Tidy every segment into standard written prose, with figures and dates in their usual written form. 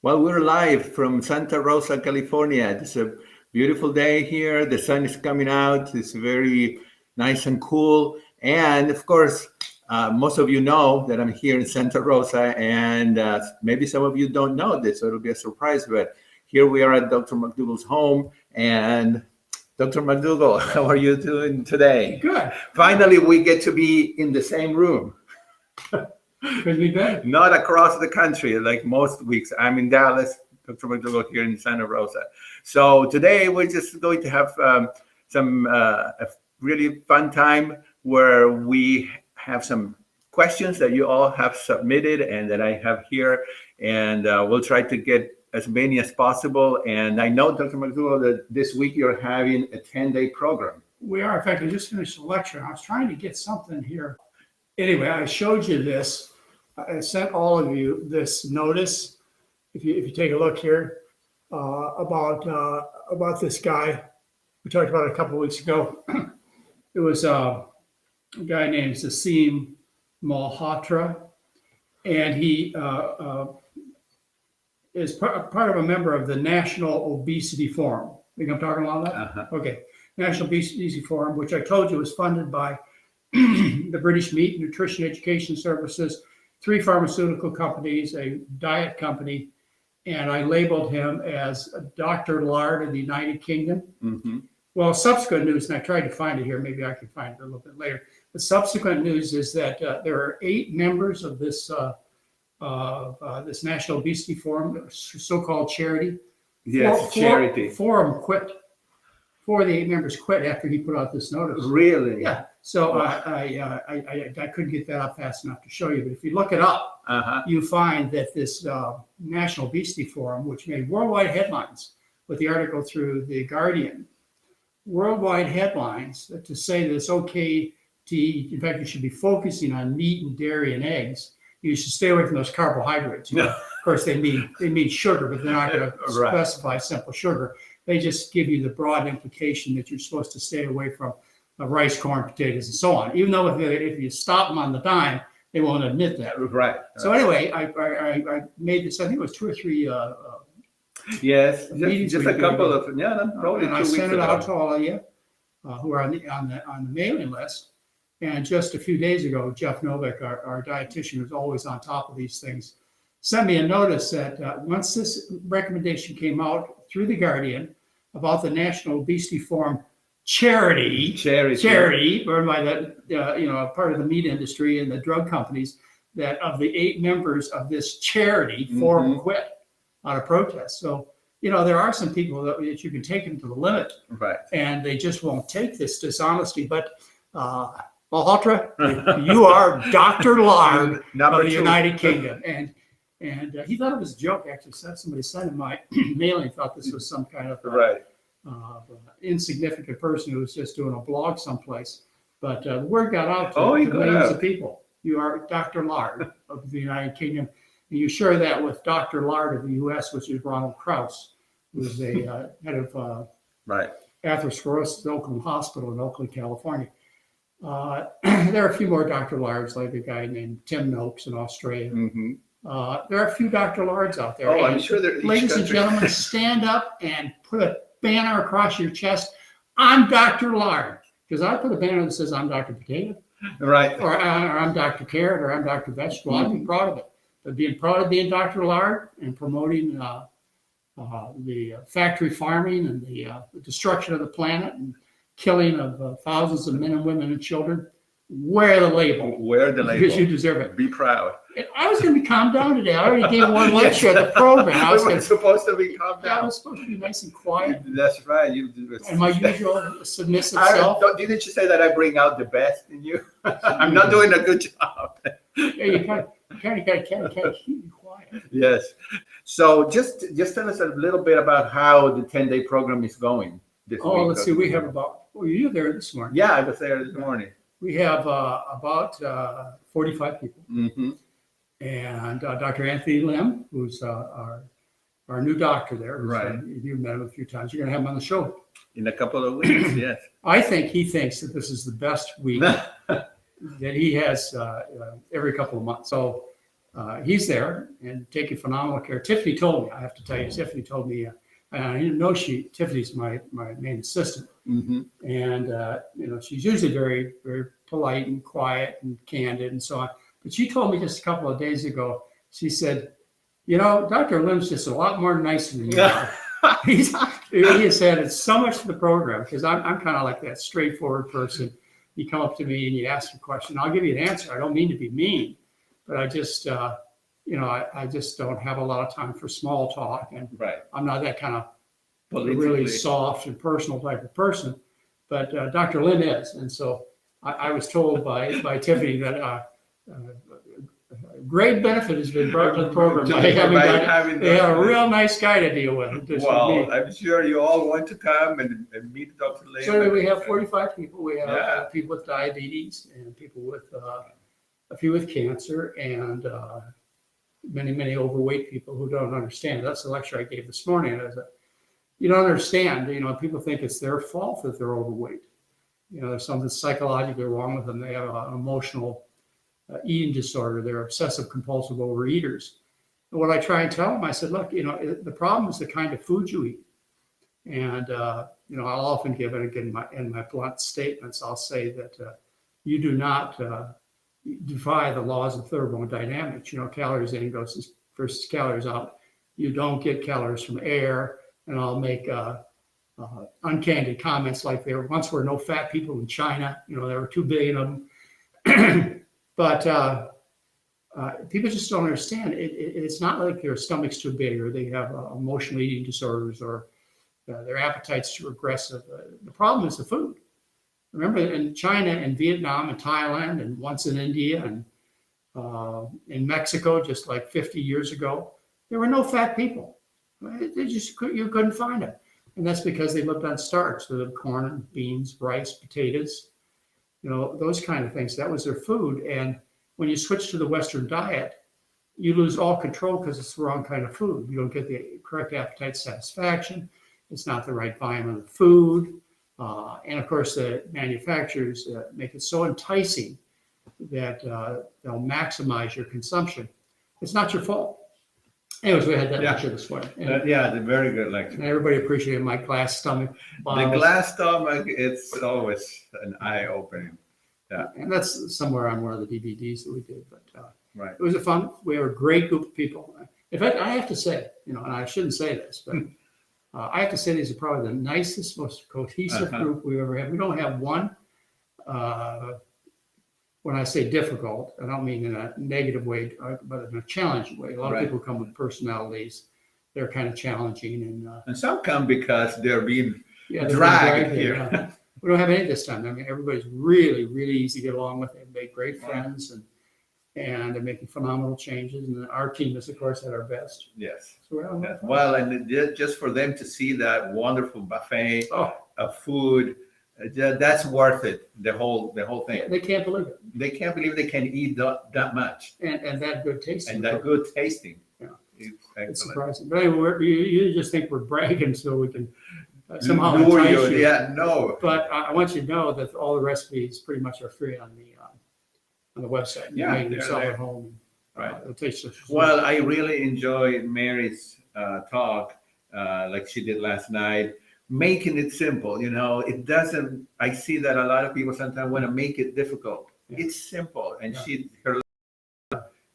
Well, we're live from Santa Rosa, California. It's a beautiful day here. The sun is coming out. It's very nice and cool. And of course, most of you know that I'm here in Santa Rosa, and maybe some of you don't know this, so it'll be a surprise. But here we are at Dr. McDougall's home. And Dr. McDougall, how are you doing today? Good. Finally, we get to be in the same room. Could be better. Not across the country like most weeks. I'm in Dallas, Dr. McDougall here in Santa Rosa. So today we're just going to have a really fun time where we have some questions that you all have submitted and that I have here. And we'll try to get as many as possible. And I know, Dr. McDougall, that this week you're having a 10-day program. We are. In fact, I just finished the lecture. I was trying to get something here. Anyway, I showed you this. I sent all of you this notice. If you take a look here about this guy we talked about it a couple of weeks ago. It was a guy named Zasim Malhotra, and he is part of a member of the National Obesity Forum. Think I'm talking about that? Uh-huh. Okay, National Obesity Forum, which I told you was funded by the British Meat and Nutrition Education Services, 3 pharmaceutical companies, a diet company, and I labeled him as Dr. Lard of the United Kingdom. Mm-hmm. Well, subsequent news, and I tried to find it here, maybe I can find it a little bit later. The subsequent news is that there are 8 members of this this National Obesity Forum, so-called charity. Yes, charity. 4 of them quit. 4 of the 8 members quit after he put out this notice. Really? Yeah. So I couldn't get that up fast enough to show you. But if you look it up, you find that this National Obesity Forum, which made worldwide headlines with the article through The Guardian, worldwide headlines to say that it's okay to eat. In fact, you should be focusing on meat and dairy and eggs. You should stay away from those carbohydrates. Of course, they mean sugar, but they're not going to specify simple sugar. They just give you the broad implication that you're supposed to stay away from rice, corn, potatoes, and so on. Even though if you stop them on the dime, they won't admit that. Right. So anyway, I made this. I think it was 2 or 3. Yes, just a couple of probably 2 and I weeks sent it ago. out to all of you who are on the mailing list. And just a few days ago, Jeff Novick, our dietitian, who's always on top of these things, sent me a notice that once this recommendation came out through The Guardian about the National Obesity Forum charity run by that part of the meat industry and the drug companies, that of the 8 members of this charity, 4 quit out of protest. So there are some people that you can take them to the limit, right? And they just won't take this dishonesty. But Malhotra, you are Dr. Lard of the United Kingdom, and he thought it was a joke. Actually, somebody sent him my mailing, thought this was some kind of insignificant person who was just doing a blog someplace. But the word got out to millions of people. You are Dr. Lard of the United Kingdom, and you share that with Dr. Lard of the U.S., which is Ronald Krauss, who's the head of atherosclerosis at Oakland Hospital in Oakland, California. There are a few more Dr. Lards, like a guy named Tim Noakes in Australia. Mm-hmm. There are a few Dr. Lards out there. Oh, I'm sure there. Ladies and gentlemen, stand up and put a banner across your chest. I'm Dr. Lard, because I put a banner that says I'm Dr. Potato, right? Or I'm Dr. Carrot, or I'm Dr. Vegetable. I'd be proud of it. But being proud of being Dr. Lard and promoting the factory farming and the destruction of the planet and killing of thousands of men and women and children, wear the label. Wear the label. Because you deserve it. Be proud. I was going to be calmed down today. I already gave one lecture at the program. I was supposed to be calmed down. I was supposed to be nice and quiet. That's right. And my usual submissive self. Didn't you say that I bring out the best in you? I'm not doing a good job. Yeah, you kind of keep me quiet. Yes. So just tell us a little bit about how the 10-day program is going this week. Oh, let's see. We have about. Were you there this morning? Yeah, I was there this morning. We have about 45 people. Mm-hmm. And Dr. Anthony Lim, who's our new doctor there. Right. You've met him a few times. You're going to have him on the show. In a couple of weeks, yes. I think he thinks that this is the best week that he has every couple of months. So he's there and taking phenomenal care. Tiffany told me, I have to tell you, Tiffany told me, I didn't know Tiffany's my main assistant. Mm-hmm. And, she's usually very, very polite and quiet and candid and so on. But she told me just a couple of days ago, she said, Dr. Lim's just a lot more nicer than you are. He has added so much to the program because I'm kind of like that straightforward person. You come up to me and you ask a question, I'll give you an answer. I don't mean to be mean, but I just, I just don't have a lot of time for small talk. And I'm not that kind of really soft and personal type of person. But Dr. Lim is. And so I was told by Tiffany that great benefit has been brought to the program by having a real nice guy to deal with. Well, I'm sure you all want to come and meet Dr. Lim. So we have 45 people. We have people with diabetes and people with a few with cancer and many, many overweight people who don't understand. That's the lecture I gave this morning. You don't understand. People think it's their fault that they're overweight. There's something psychologically wrong with them. They have an emotional eating disorder. They're obsessive compulsive overeaters. And what I try and tell them, I said, look, the problem is the kind of food you eat. And, I'll often give it again in my blunt statements, I'll say that you do not defy the laws of thermodynamics, calories in versus calories out. You don't get calories from air. And I'll make uncandid comments like there once were no fat people in China. There were 2 billion of them. But people just don't understand. It's not like their stomach's too big or they have emotional eating disorders or their appetite's too aggressive. The problem is the food. Remember, in China and Vietnam and Thailand and once in India and in Mexico, just like 50 years ago, there were no fat people. You couldn't find them. And that's because they lived on starch. They lived corn and beans, rice, potatoes, those kind of things. That was their food. And when you switch to the Western diet, you lose all control because it's the wrong kind of food. You don't get the correct appetite satisfaction. It's not the right volume of the food. And of course, the manufacturers make it so enticing that they'll maximize your consumption. It's not your fault. Anyways, we had that lecture this morning. The very good lecture. And everybody appreciated my glass stomach. The glass stomach, it's always an eye-opening. Yeah. And that's somewhere on one of the DVDs that we did. But it was we were a great group of people. In fact, I have to say, and I shouldn't say this, but I have to say these are probably the nicest, most cohesive group we've ever had. We don't have one. When I say difficult, I don't mean in a negative way, but in a challenging way. A lot of people come with personalities. They're kind of challenging. And some come because they're being dragged here. Yeah. We don't have any this time. I mean, everybody's really, really easy to get along with. They've made great friends and they're making phenomenal changes. And our team is, of course, at our best. Yes. So well, and just for them to see that wonderful buffet of food, that's worth it. The whole thing. Yeah, they can't believe it. They can't believe they can eat that much and that good tasting. And that good tasting. Yeah, it's surprising. But anyway, you just think we're bragging so we can somehow entice you. Yeah, no. But I want you to know that all the recipes pretty much are free on the website. Yeah, you can sell at home. Right. Well, I really enjoyed Mary's talk, like she did last night. Making it simple, it doesn't. I see that a lot of people sometimes want to make it difficult. Yeah. It's simple, and her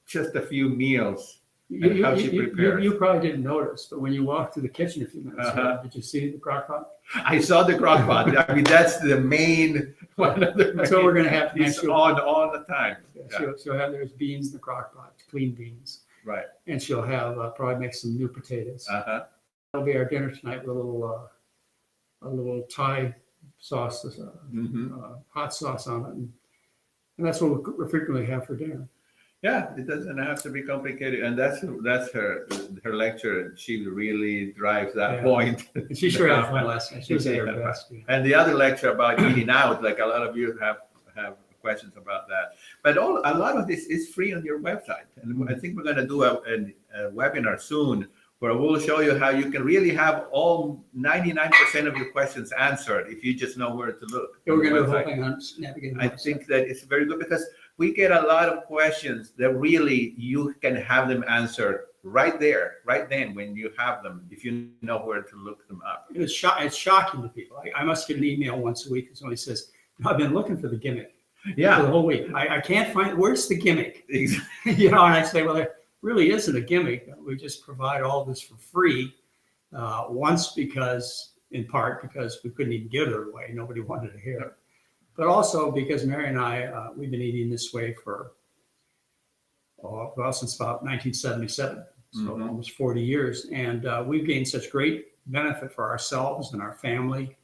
just a few meals. How she prepares. You probably didn't notice, but when you walked through the kitchen a few minutes ago, did you see the crock pot? I saw the crock pot. I mean, that's the main one. That's what we're going to have next year. On all the time. Yeah. She'll have there's beans in the crock pot, clean beans. Right. And she'll have probably make some new potatoes. That'll be our dinner tonight with a little Thai sauce, hot sauce on it, and that's what we frequently have for dinner. Yeah, it doesn't have to be complicated, and that's her lecture. She really drives that point. And she sure had fun last night. She was at her best. Yeah. And the other lecture about eating out, like a lot of you have questions about that. But a lot of this is free on your website, and I think we're going to do a webinar soon where we'll show you how you can really have all 99% of your questions answered if you just know where to look. Yeah, we're going to do a whole thing on navigating. I think that it's very good because we get a lot of questions that really you can have them answered right there, right then when you have them, if you know where to look them up. It's shocking to people. I must get an email once a week that somebody says, I've been looking for the gimmick for the whole week. I can't find, where's the gimmick? You know, and I say, well, there really isn't a gimmick. We just provide all this for free. Once in part because we couldn't even give it away. Nobody wanted to hear it. But also because Mary and I, we've been eating this way for, since about 1977. So almost 40 years. And we've gained such great benefit for ourselves and our family,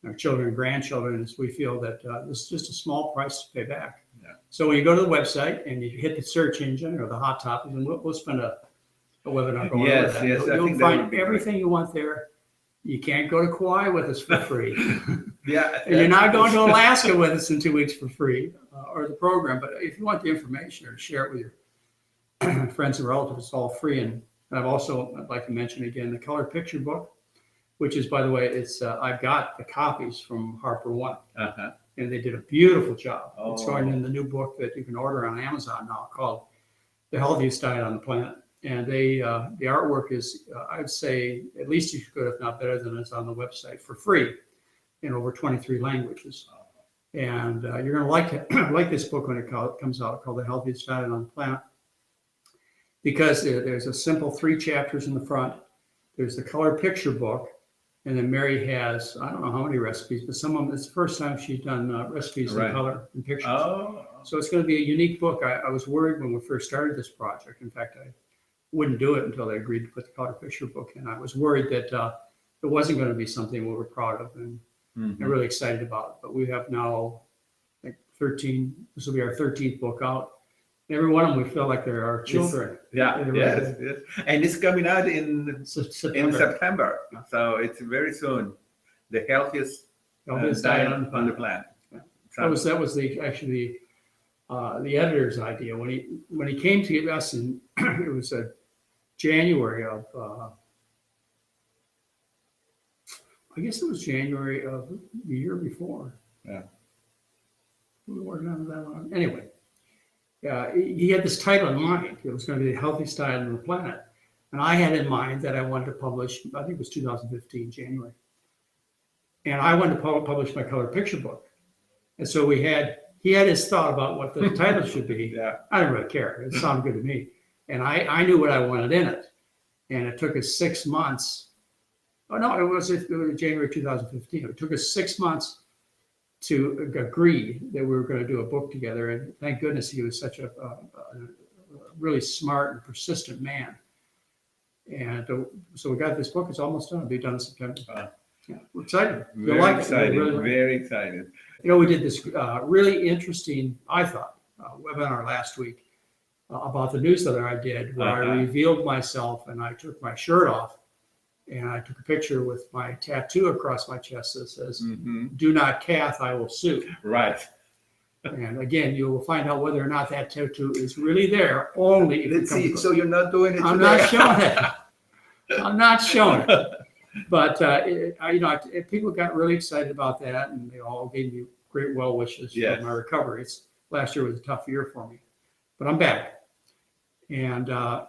our children and grandchildren, as we feel that this is just a small price to pay back. Yeah. So when you go to the website and you hit the search engine or the hot topics, and we'll spend a webinar going over that. You'll find everything you want there. You can't go to Kauai with us for free. And you're not going to Alaska with us in 2 weeks for free, or the program. But if you want the information or share it with your friends and relatives, it's all free. And I'd like to mention again the color picture book, which is, by the way, it's I've got the copies from Harper One, and they did a beautiful job. It's going in the new book that you can order on Amazon now called The Healthiest Diet on the Planet. And the artwork is, I'd say, at least as good, if not better than it's on the website for free in over 23 languages. And you're going to like it, like this book when it comes out, called The Healthiest Diet on the Planet, because there's a simple 3 chapters in the front. There's the color picture book, and then Mary has, I don't know how many recipes, but some of them, it's the first time she's done recipes in color and pictures. So it's going to be a unique book. I was worried when we first started this project. In fact, I wouldn't do it until they agreed to put the color picture book in. I was worried that it wasn't going to be something we were proud of and really excited about. But we have now, like 13, this will be our 13th book out. Every one of them, we feel like they're our children. Yes. And it's coming out in September. So it's very soon. The healthiest diet on the planet. Yeah. That was actually the editor's idea when he came to us, and it was January of I guess it was January of the year before. Yeah, we were working on that one anyway. He had this title in mind. It was going to be The Healthiest Diet on the Planet, and I had in mind that I wanted to publish. I think it was 2015 January, and I wanted to publish my color picture book, and so he had his thought about what the title should be. I didn't really care. It sounded good to me. And I knew what I wanted in it. And it took us 6 months. Oh, no, it was January 2015. It took us 6 months to agree that we were going to do a book together. And thank goodness he was such a really smart and persistent man. And so we got this book. It's almost done. It'll be done in September. We're excited. Very excited. Very excited. You know, we did this really interesting, I thought, webinar last week about the newsletter I did, where I revealed myself and I took my shirt off and I took a picture with my tattoo across my chest that says, "Do not cath, I will sue." Right. And again, you will find out whether or not that tattoo is really there only if Let's see. So you're not doing it today. I'm not showing it. I'm not showing it. But people got really excited about that, and they all gave me great well wishes for my recovery. Last year was a tough year for me, but I'm back, and I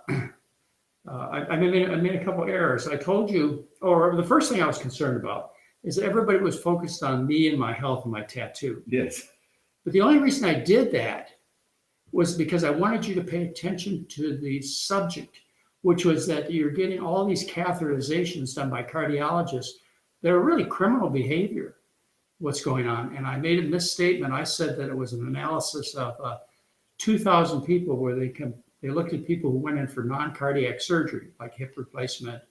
made a couple errors. I told you, or the first thing I was concerned about is that everybody was focused on me and my health and my tattoo. Yes, but the only reason I did that was because I wanted you to pay attention to the subject, which was that you're getting all these catheterizations done by cardiologists that are really criminal behavior, what's going on. And I made a misstatement. I said that it was an analysis of 2,000 people where they looked at people who went in for non-cardiac surgery, like hip replacement,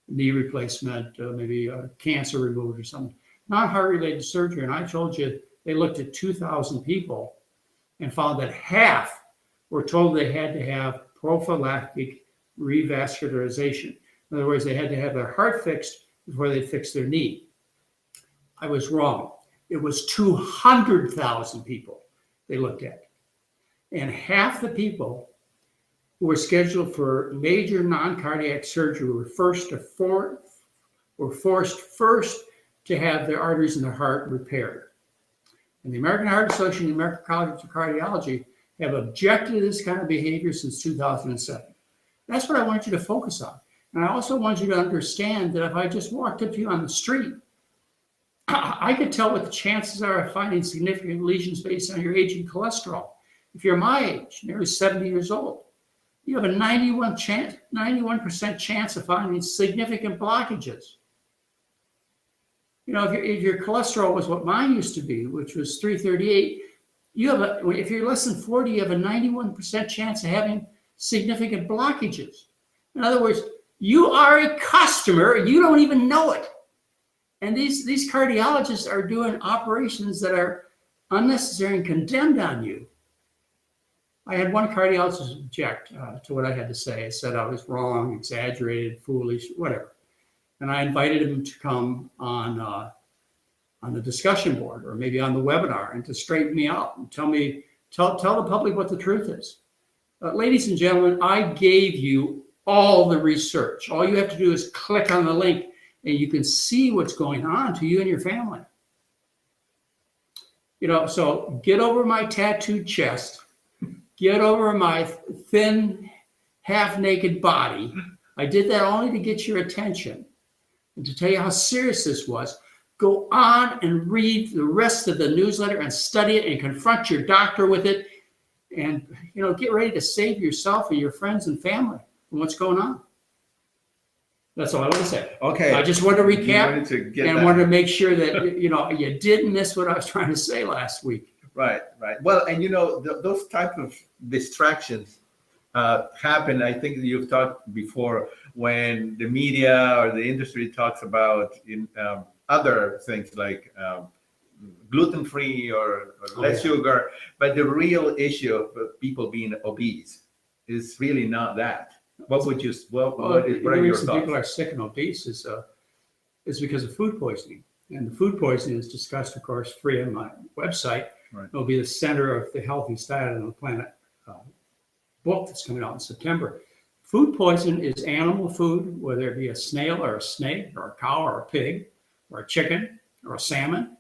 knee replacement, maybe cancer removed or something, non-heart-related surgery. And I told you they looked at 2,000 people and found that half were told they had to have prophylactic revascularization. In other words, they had to have their heart fixed before they fixed their knee. I was wrong. It was 200,000 people they looked at. And half the people who were scheduled for major non-cardiac surgery were forced first to have their arteries in their heart repaired. And the American Heart Association and the American College of Cardiology have objected to this kind of behavior since 2007. That's what I want you to focus on. And I also want you to understand that if I just walked up to you on the street, I could tell what the chances are of finding significant lesions based on your age and cholesterol. If you're my age, nearly 70 years old, you have a 91% chance of finding significant blockages. You know, if your cholesterol was what mine used to be, which was 338, if you're less than 40, you have a 91% chance of having significant blockages. In other words, you are a customer and you don't even know it. And these cardiologists are doing operations that are unnecessary and condemned on you. I had one cardiologist object to what I had to say. I said I was wrong, exaggerated, foolish, whatever. And I invited him to come on the discussion board or maybe on the webinar and to straighten me out and tell the public what the truth is. Ladies and gentlemen, I gave you all the research. All you have to do is click on the link and you can see what's going on to you and your family. You know, so get over my tattooed chest, get over my thin, half-naked body. I did that only to get your attention and to tell you how serious this was. Go on and read the rest of the newsletter and study it and confront your doctor with it. And, you know, get ready to save yourself and your friends and family from what's going on. That's all I want to say. Okay. I just wanted to recap wanted to make sure that, you know, you didn't miss what I was trying to say last week. Right. Well, and, you know, those type of distractions happen. I think you've talked before when the media or the industry talks about other things like gluten-free or less sugar, but the real issue of people being obese is really not that. What would you? What are your thoughts? People are sick and obese is because of food poisoning, and the food poisoning is discussed, of course, free on my website. Right. It'll be the center of the Healthiest Diet on the Planet book that's coming out in September. Food poison is animal food, whether it be a snail or a snake or a cow or a pig or a chicken or a salmon.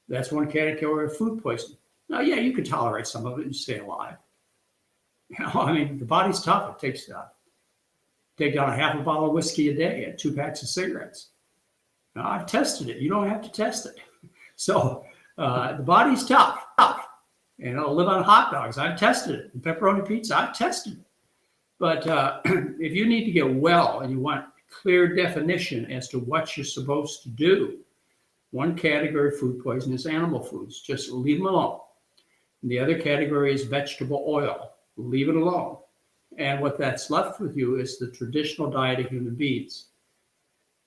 That's one category of food poisoning. Now, yeah, you can tolerate some of it and stay alive. You know, I mean, the body's tough. It takes take down a half a bottle of whiskey a day and 2 packs of cigarettes. Now, I've tested it. You don't have to test it. So the body's tough. And it'll live on hot dogs. I've tested it. And pepperoni pizza, I've tested it. But if you need to get well and you want clear definition as to what you're supposed to do, one category of food poison is animal foods. Just leave them alone. And the other category is vegetable oil. Leave it alone. And what that's left with you is the traditional diet of human beings.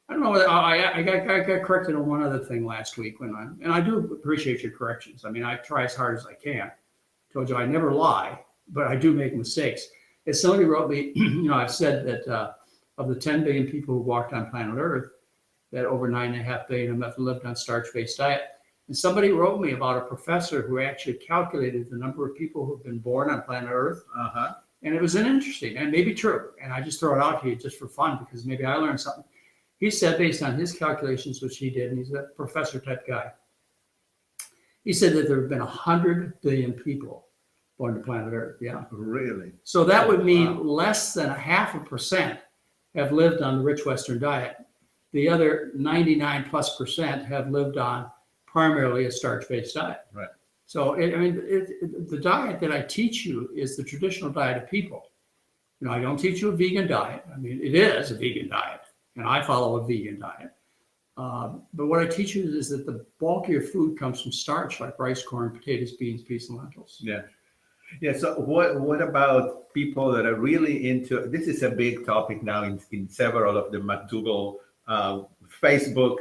I don't know. I got corrected on one other thing last week and I do appreciate your corrections. I mean, I try as hard as I can. I told you I never lie, but I do make mistakes. As somebody wrote me, you know, I've said that of the 10 billion people who walked on planet Earth, that over 9.5 billion of them have lived on starch-based diet. And somebody wrote me about a professor who actually calculated the number of people who have been born on planet Earth. And it was an interesting and maybe true. And I just throw it out to you just for fun because maybe I learned something. He said, based on his calculations, which he did, and he's a professor type guy, he said that there have been 100 billion people born to planet Earth. Yeah. Really? So that would mean less than 0.5% have lived on the rich Western diet. The other 99+% have lived on primarily a starch-based diet. Right. So, the diet that I teach you is the traditional diet of people. You know, I don't teach you a vegan diet. I mean, it is a vegan diet, and I follow a vegan diet. But what I teach you is that the bulk of your food comes from starch, like rice, corn, potatoes, beans, peas, and lentils. Yeah. Yeah. So what about people that are really into, this is a big topic now in several of the McDougall Facebook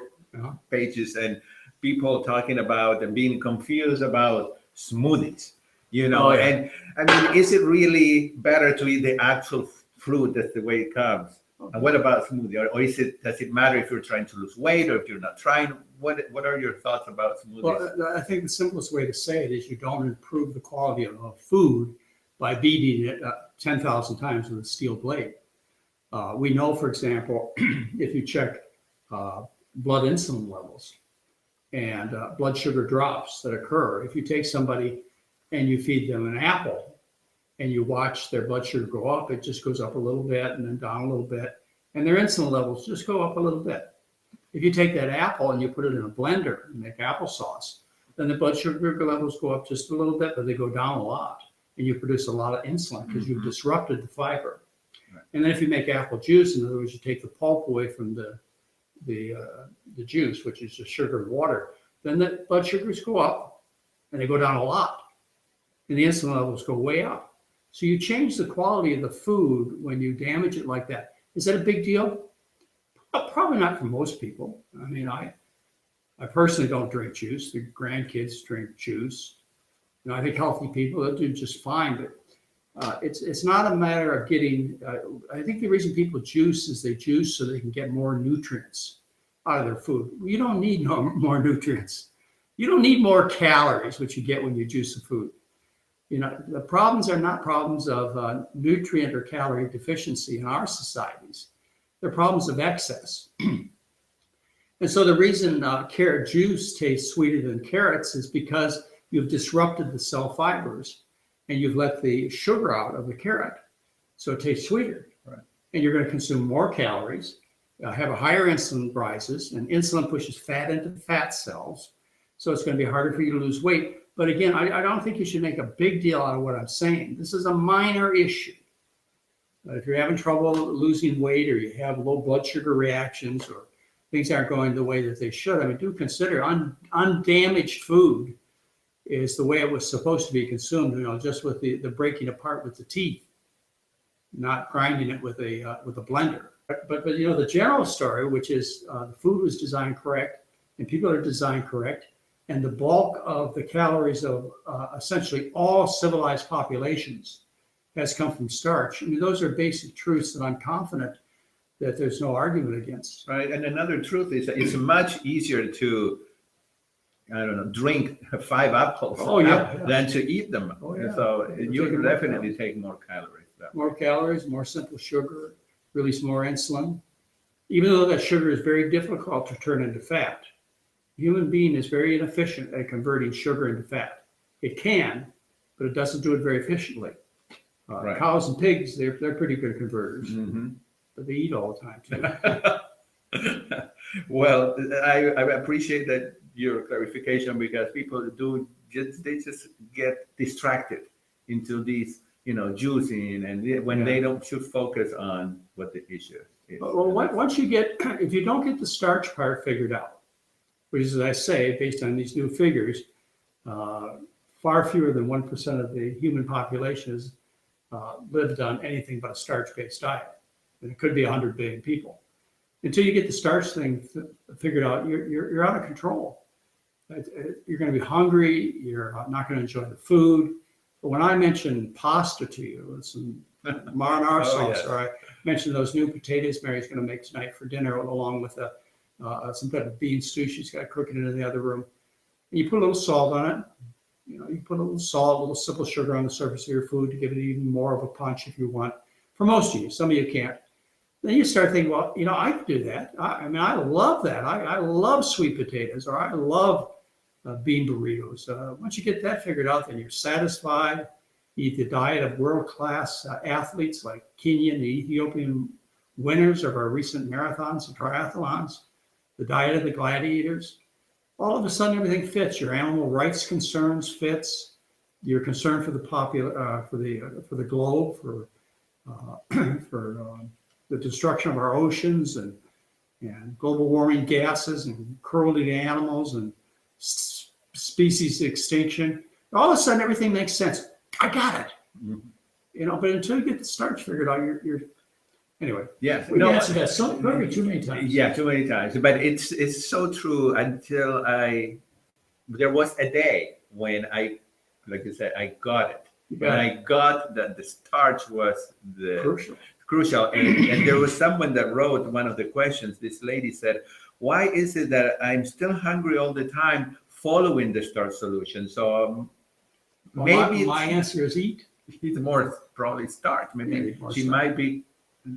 pages, and people talking about and being confused about smoothies, you know. And I mean, is it really better to eat the actual fruit? That's the way it comes. And what about smoothie? Or does it matter if you're trying to lose weight or if you're not trying? What are your thoughts about smoothies? Well, I think the simplest way to say it is you don't improve the quality of food by beating it 10,000 times with a steel blade. We know, for example, if you check blood insulin levels and blood sugar drops that occur, if you take somebody and you feed them an apple and you watch their blood sugar go up, it just goes up a little bit and then down a little bit, and their insulin levels just go up a little bit. If you take that apple and you put it in a blender and make applesauce, then the blood sugar levels go up just a little bit, but they go down a lot, and you produce a lot of insulin because you've disrupted the fiber. Right. And then if you make apple juice, in other words, you take the pulp away from the juice, which is just sugar and water, then the blood sugars go up, and they go down a lot, and the insulin levels go way up. So you change the quality of the food when you damage it like that. Is that a big deal? Probably not for most people. I mean, I personally don't drink juice. The grandkids drink juice. I think healthy people, they'll do just fine, but it's not a matter of getting, I think the reason people juice is they juice so they can get more nutrients out of their food. You don't need more nutrients. You don't need more calories, which you get when you juice the food. The problems are not problems of nutrient or calorie deficiency in our societies. They're problems of excess. And so the reason carrot juice tastes sweeter than carrots is because you've disrupted the cell fibers and you've let the sugar out of the carrot. So it tastes sweeter. Right. And you're going to consume more calories, have a higher insulin rises, and insulin pushes fat into fat cells. So it's going to be harder for you to lose weight. But again, I don't think you should make a big deal out of what I'm saying. This is a minor issue. If you're having trouble losing weight, or you have low blood sugar reactions, or things aren't going the way that they should, I mean, do consider undamaged food is the way it was supposed to be consumed, just with the breaking apart with the teeth, not grinding it with a blender. But the general story, which is the food was designed correct, and people are designed correct, and the bulk of the calories of essentially all civilized populations has come from starch. I mean, those are basic truths that I'm confident that there's no argument against. Right, and another truth is that it's much easier to, drink 5 apples than to eat them. Oh, yeah. So you definitely take more calories. More calories, more simple sugar, release more insulin. Even though that sugar is very difficult to turn into fat, the human being is very inefficient at converting sugar into fat. It can, but it doesn't do it very efficiently. Right. Cows and pigs, they're pretty good converters, but they eat all the time too. Well, I appreciate that your clarification, because people they just get distracted into these, juicing, and when they should focus on what the issue is. Well, once if you don't get the starch part figured out, which is, as I say, based on these new figures, far fewer than 1% of the human population has lived on anything but a starch-based diet. And it could be 100 billion people. Until you get the starch thing figured out, you're out of control. You're going to be hungry. You're not going to enjoy the food. But when I mentioned pasta to you with some marinara sauce, or I mentioned those new potatoes Mary's going to make tonight for dinner, along with some type of bean stew she's got cooking in the other room, and you put a little salt on it. You put a little salt, a little simple sugar on the surface of your food to give it even more of a punch if you want. For most of you, some of you can't. Then you start thinking, well, I could do that. I love that. I love sweet potatoes, or I love bean burritos. Once you get that figured out, then you're satisfied. You eat the diet of world-class athletes like Kenyan and Ethiopian winners of our recent marathons and triathlons, the diet of the gladiators. All of a sudden, everything fits. Your animal rights concerns fits. Your concern for the for the globe, for the destruction of our oceans and global warming gases and cruelty to animals and species extinction. All of a sudden, everything makes sense. I got it. But until you get the starch figured out, you're anyway. Yes. We answered that probably too many times. Yeah, too many times. But it's so true. Until there was a day when like you said, I got it. When I got that the starch was the crucial. And there was someone that wrote one of the questions. This lady said, why is it that I'm still hungry all the time following the starch solution? So maybe my answer is eat. It's more probably starch. Maybe she might be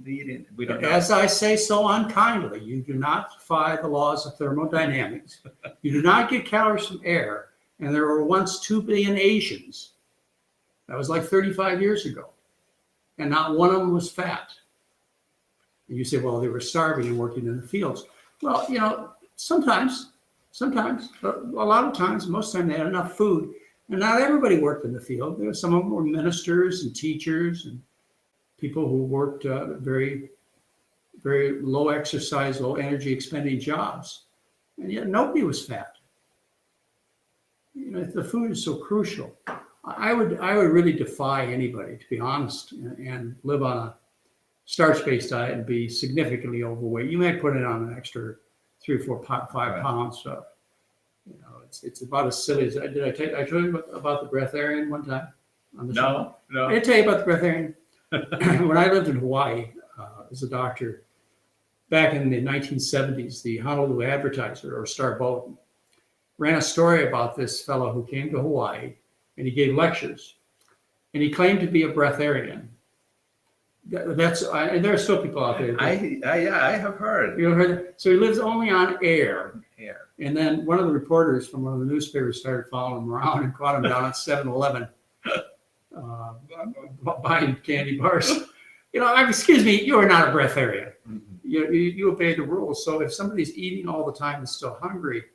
eating. We don't know. As I say so unkindly, you do not defy the laws of thermodynamics. You do not get calories from air. And there were once 2 billion Asians That was like 35 years ago. And not one of them was fat. And you say, well, they were starving and working in the fields. Well, you know, sometimes, but a lot of times, most of the time they had enough food. And not everybody worked in the field. There were some of them were ministers and teachers and people who worked very, very low exercise, low energy expending jobs. And yet nobody was fat. You know, the food is so crucial. I would really defy anybody, to be honest, and live on a starch-based diet and be significantly overweight. You may put it on an extra 3 or 4, 5 pounds. So, you know, it's about as silly as I told you about the breatharian one time on the show? No. I did tell you about the breatharian. When I lived in Hawaii as a doctor, back in the 1970s, the Honolulu Advertiser, or Star Bulletin, ran a story about this fellow who came to Hawaii, and he gave lectures, and he claimed to be a breatharian. And there are still people out there. I have heard. You heard that? So he lives only on air. Air. And then one of the reporters from one of the newspapers started following him around and caught him down at 7-Eleven buying candy bars. You know, excuse me, you are not a breatharian. Mm-hmm. You obey the rules. So if somebody's eating all the time and still hungry,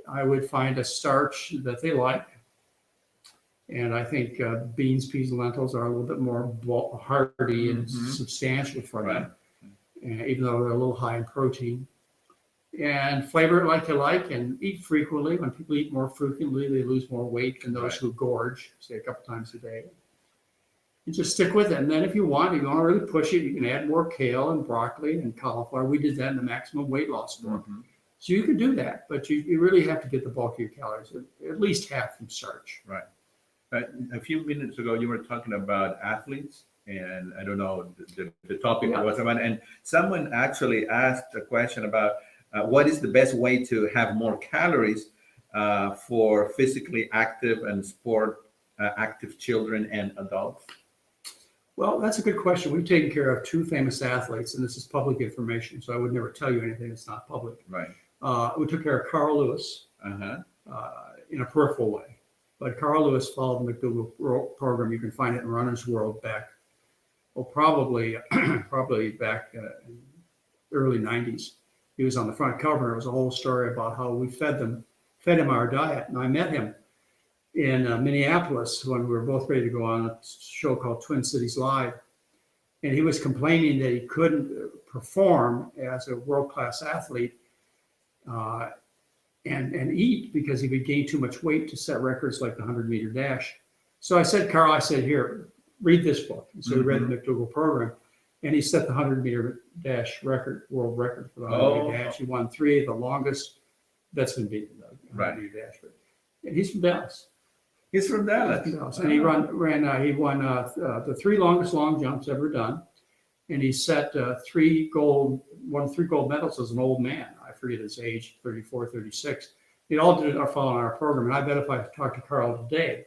I would find a starch that they like. And I think beans, peas, and lentils are a little bit more hearty and substantial for them, even though they're a little high in protein. And flavor it like you like, and eat frequently. When people eat more frequently, they lose more weight than those who gorge, say a couple times a day. And just stick with it. And then if you want to really push it, you can add more kale and broccoli and cauliflower. We did that in the maximum weight loss book. Mm-hmm. So you can do that, but you really have to get the bulk of your calories, at least half from starch. Right. A few minutes ago, you were talking about athletes, and I don't know, the topic was about, and someone actually asked a question about what is the best way to have more calories for physically active and sport active children and adults? Well, that's a good question. We've taken care of 2 famous athletes, and this is public information, so I would never tell you anything that's not public. Right. We took care of Carl Lewis in a peripheral way. But Carl Lewis followed the McDougall program. You can find it in Runner's World back, probably back in early 90s. He was on the front cover. It was a whole story about how we fed him our diet. And I met him in Minneapolis when we were both ready to go on a show called Twin Cities Live. And he was complaining that he couldn't perform as a world-class athlete and eat because he would gain too much weight to set records like the 100-meter dash. So I said, Carl, here, read this book. And so he read the McDougall program, and he set the 100-meter dash world record for the 100-meter dash. He won 3 of the longest. That's been beaten, the 100-meter dash. And he's from Dallas. He's from Dallas. And he won the 3 longest long jumps ever done. And he set 3 gold medals as an old man. I forget his age, 34, 36. They all are following our program. And I bet if I talked to Carl today,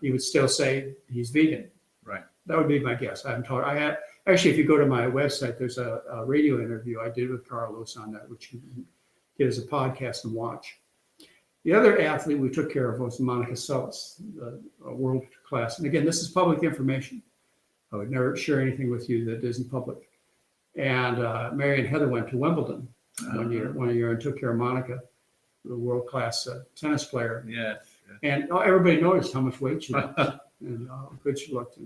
he would still say he's vegan. Right. That would be my guess. Actually, if you go to my website, there's a radio interview I did with Carl Lewis on that, which you can get as a podcast and watch. The other athlete we took care of was Monica Seles, a world class. And again, this is public information. I would never share anything with you that isn't public. And Mary and Heather went to Wimbledon one year and took care of Monica, the world-class tennis player. Yes. And everybody noticed how much weight she lost and how good she looked.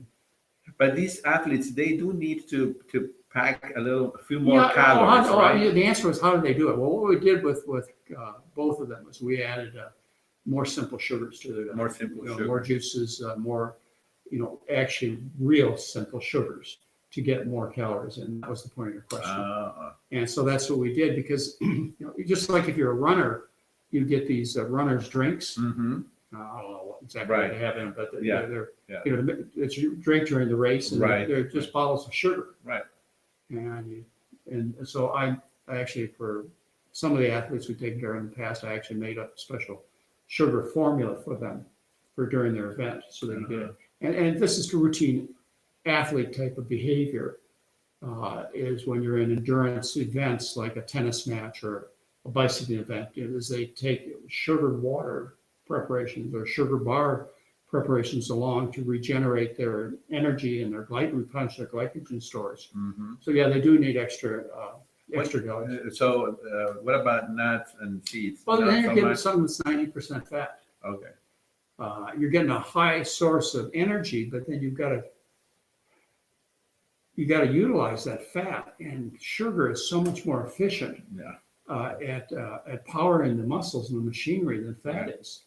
But these athletes, they do need to pack a few more calories, right? The answer was, how did they do it? Well, what we did with both of them was we added more simple sugars to their diet. More simple sugars. More juices, more, actually real simple sugars to get more calories. And that was the point of your question. And so that's what we did because, just like if you're a runner, you get these runner's drinks. Mm-hmm. I don't know what exactly they have in them, but they're it's your drink during the race, and they're just bottles of sugar. Right. And so I actually, for some of the athletes we've taken care of in the past, I actually made up a special sugar formula for them for during their event, so they can get it. And this is the routine athlete type of behavior is when you're in endurance events like a tennis match or a bicycling event, is they take sugared water preparations or sugar bar preparations along to regenerate their energy and replenish their glycogen stores. So yeah, they do need extra calories. So what about nuts and seeds? Well, Not then you're so getting much? something that's 90% fat. Okay. You're getting a high source of energy, but then you got to utilize that fat, and sugar is so much more efficient at powering the muscles and the machinery than fat is.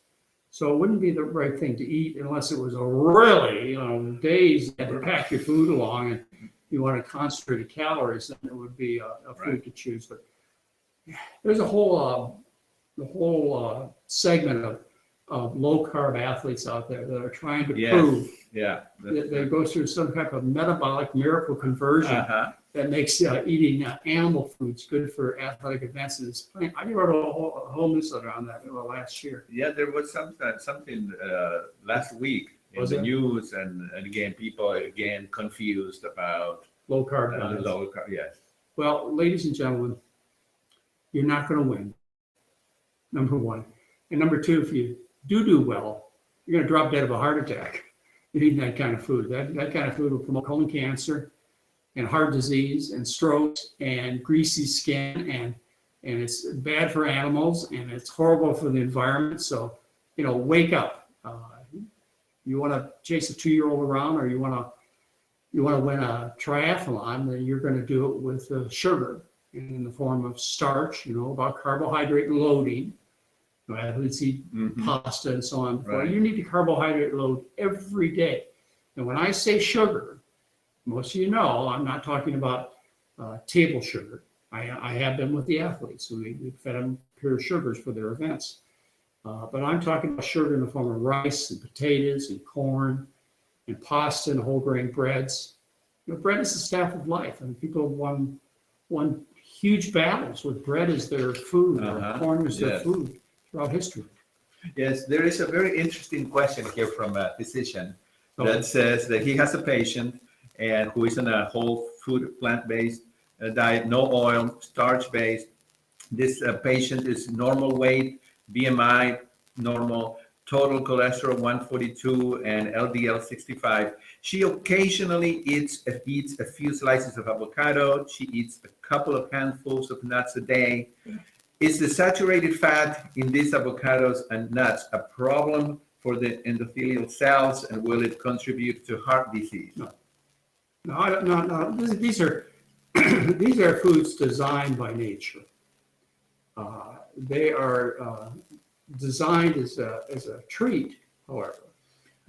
So it wouldn't be the right thing to eat unless it was a really, days you had to pack your food along and you wanted concentrated calories, then it would be a food to choose. But there's a whole segment of low carb athletes out there that are trying to prove that they go through some type of metabolic miracle conversion that makes eating animal foods good for athletic events. And I wrote a whole newsletter on that last year. Yeah, there was something last week in the news, and again, people are confused about low carb diets. Low carb, yes. Well, ladies and gentlemen, you're not going to win, number one. And number two, if you do well, you're going to drop dead of a heart attack eating that kind of food. That kind of food will promote colon cancer and heart disease and strokes and greasy skin, and it's bad for animals, and it's horrible for the environment. So, wake up. You want to chase a 2-year-old around, or you want to win a triathlon, then you're going to do it with sugar in the form of starch, about carbohydrate loading. Athletes eat pasta and so on. Well, you need to carbohydrate load every day. And when I say sugar, most of you know, I'm not talking about table sugar. I have been with the athletes. We fed them pure sugars for their events. But I'm talking about sugar in the form of rice and potatoes and corn and pasta and whole grain breads. Bread is the staff of life. And people have won huge battles with bread as their food, or corn as their food throughout history. Yes, there is a very interesting question here from a physician that says that he has a patient and who is on a whole food, plant-based diet, no oil, starch-based. This patient is normal weight, BMI normal, total cholesterol 142 and LDL 65. She occasionally eats a few slices of avocado. She eats a couple of handfuls of nuts a day. Is the saturated fat in these avocados and nuts a problem for the endothelial cells, and will it contribute to heart disease? No. These are foods designed by nature. They are designed as a treat. However,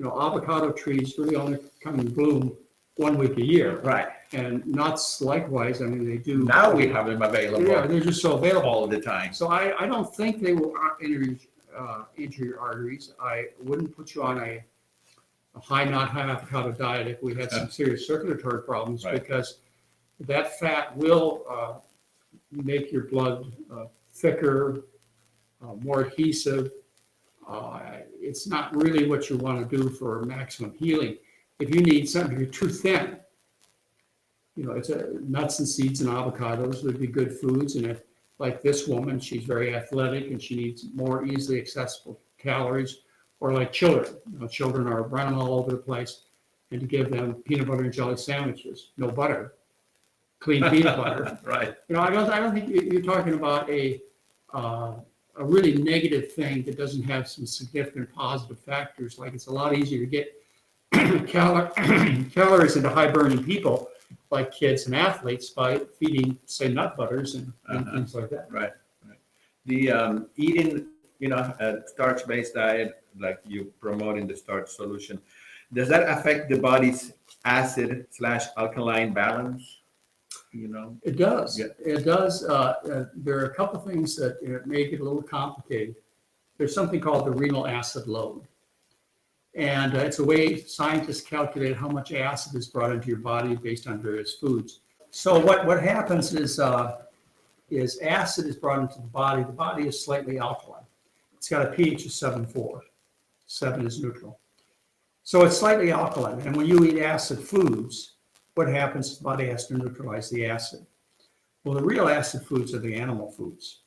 avocado trees really only come in bloom 1 week a year. Right. And nuts, likewise. I mean, they do. Now we have them available. Yeah, they're just so available all the time. So I don't think they will injure your arteries. I wouldn't put you on a high not high avocado diet if we had some serious circulatory problems, because that fat will make your blood thicker, more adhesive. It's not really what you want to do for maximum healing. If you need something, you're too thin. It's nuts and seeds and avocados would be good foods. And if, like this woman, she's very athletic and she needs more easily accessible calories, or like children. Children are running all over the place, and to give them peanut butter and jelly sandwiches, no butter, clean peanut butter. Right. I don't think you're talking about a really negative thing that doesn't have some significant positive factors. Like, it's a lot easier to get calories into high burning people, like kids and athletes, by feeding, say, nut butters and things like that. Right. The eating, a starch-based diet, like you promote in the starch solution, does that affect the body's acid/alkaline balance? It does. Yeah. It does. There are a couple things that make it a little complicated. There's something called the renal acid load. And it's a way scientists calculate how much acid is brought into your body based on various foods. So what happens is acid is brought into the body. The body is slightly alkaline. It's got a pH of 7.4. 7 is neutral. So it's slightly alkaline. And when you eat acid foods, what happens? The body has to neutralize the acid. Well, the real acid foods are the animal foods,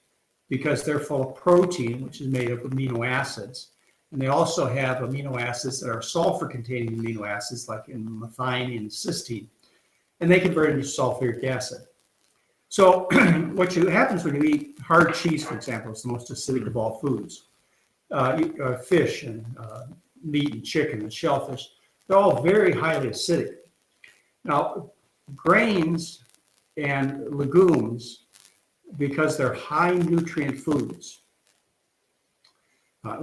because they're full of protein, which is made of amino acids. And they also have amino acids that are sulfur-containing amino acids, like in methionine and cysteine, and they convert into sulfuric acid. So what happens when you eat hard cheese, for example, it's the most acidic of all foods. Fish and meat and chicken and shellfish, they're all very highly acidic. Now, grains and legumes, because they're high nutrient foods,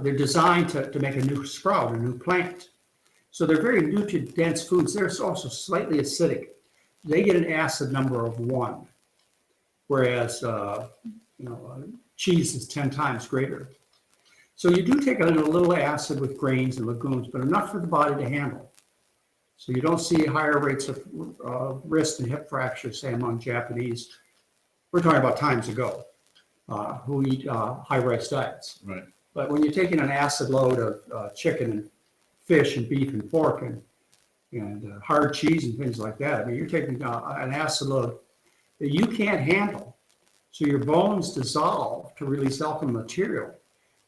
they're designed to make a new sprout, a new plant. So they're very nutrient-dense foods. They're also slightly acidic. They get an acid number of 1, whereas cheese is 10 times greater. So you do take a little acid with grains and legumes, but enough for the body to handle. So you don't see higher rates of wrist and hip fractures, say, among Japanese. We're talking about times ago, who eat high-rice diets. Right. But when you're taking an acid load of chicken and fish and beef and pork and hard cheese and things like that, I mean, you're taking an acid load that you can't handle. So your bones dissolve to release alkaline material.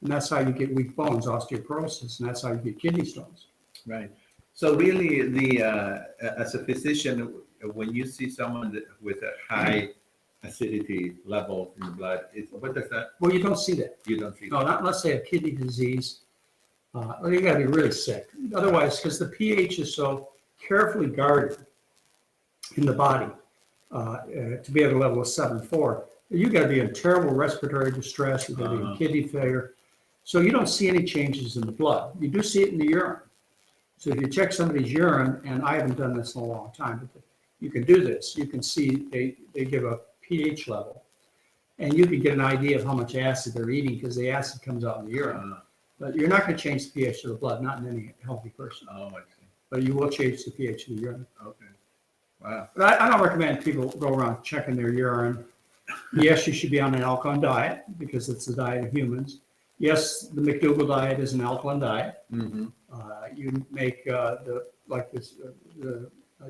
And that's how you get weak bones, osteoporosis, and that's how you get kidney stones. Right. So really, as a physician, when you see someone with a high acidity level in the blood, what does that? Well, you don't see that. You don't see that. No, not unless they have kidney disease. You got to be really sick. Otherwise, because the pH is so carefully guarded in the body to be at a level of 7.4, you got to be in terrible respiratory distress. You got to be in kidney failure. So you don't see any changes in the blood. You do see it in the urine. So if you check somebody's urine, and I haven't done this in a long time, but you can do this. You can see they give a pH level, and you can get an idea of how much acid they're eating because the acid comes out in the urine. But you're not going to change the pH of the blood, not in any healthy person. Oh, I see. But you will change the pH of the urine. Okay. Wow. But I don't recommend people go around checking their urine. Yes, you should be on an alkaline diet because it's the diet of humans. Yes, the McDougall diet is an alkaline diet. Mm-hmm. You make the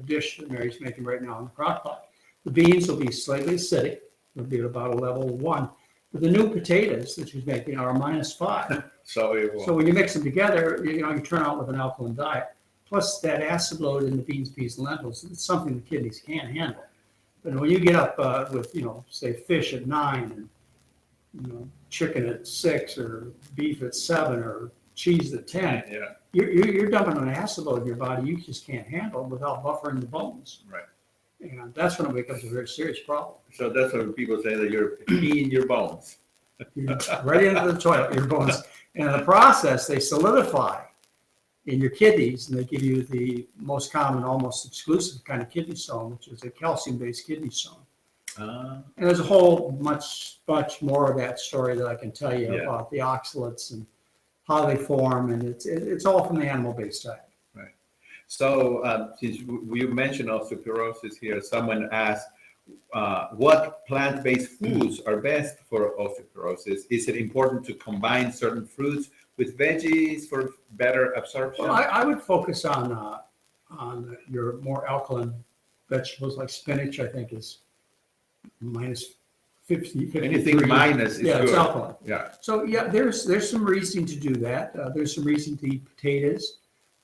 dish that Mary's making right now in the crock pot. The beans will be slightly acidic. They'll be at about a level 1. But the new potatoes that she's making are -5. So when you mix them together, you turn out with an alkaline diet. Plus that acid load in the beans, peas, and lentils, it's something the kidneys can't handle. But when you get up with, say fish at 9 and, chicken at 6 or beef at 7 or cheese at 10, you're dumping an acid load in your body you just can't handle without buffering the bones. Right. And that's when it becomes a very serious problem. So that's what people say, that you're peeing your bones. Right into the toilet, your bones. And in the process, they solidify in your kidneys, and they give you the most common, almost exclusive kind of kidney stone, which is a calcium-based kidney stone. And there's a whole much more of that story that I can tell you about the oxalates and how they form, and it's all from the animal-based diet. Right. So since we mentioned osteoporosis here, someone asked, what plant-based foods are best for osteoporosis? Is it important to combine certain fruits with veggies for better absorption? Well, I would focus on your more alkaline vegetables like spinach. I think is -50. Anything minus is good. It's alkaline. Yeah. So there's some reason to do that. There's some reason to eat potatoes,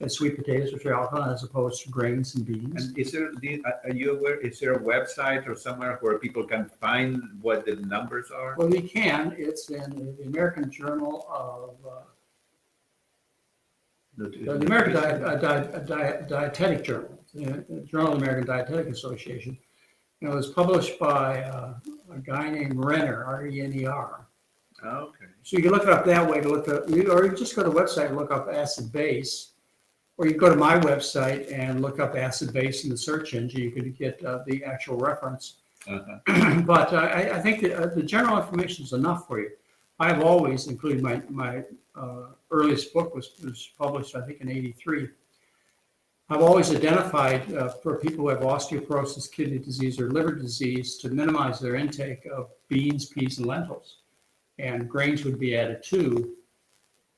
sweet potatoes, which are alkaline, as opposed to grains and beans. And are you aware? Is there a website or somewhere where people can find what the numbers are? Well, we can. It's in the American Journal of the American Dietetic Journal, the Journal of the American Dietetic Association. It was published by a guy named Renner, R-E-N-E-R. Oh, okay. So you can look it up that way or you just go to the website and look up acid base, or you go to my website and look up acid base in the search engine. You can get the actual reference. But I think the general information is enough for you. I've always, including my earliest book was published, I think, in '83. I've always identified for people who have osteoporosis, kidney disease, or liver disease to minimize their intake of beans, peas, and lentils. And grains would be added too.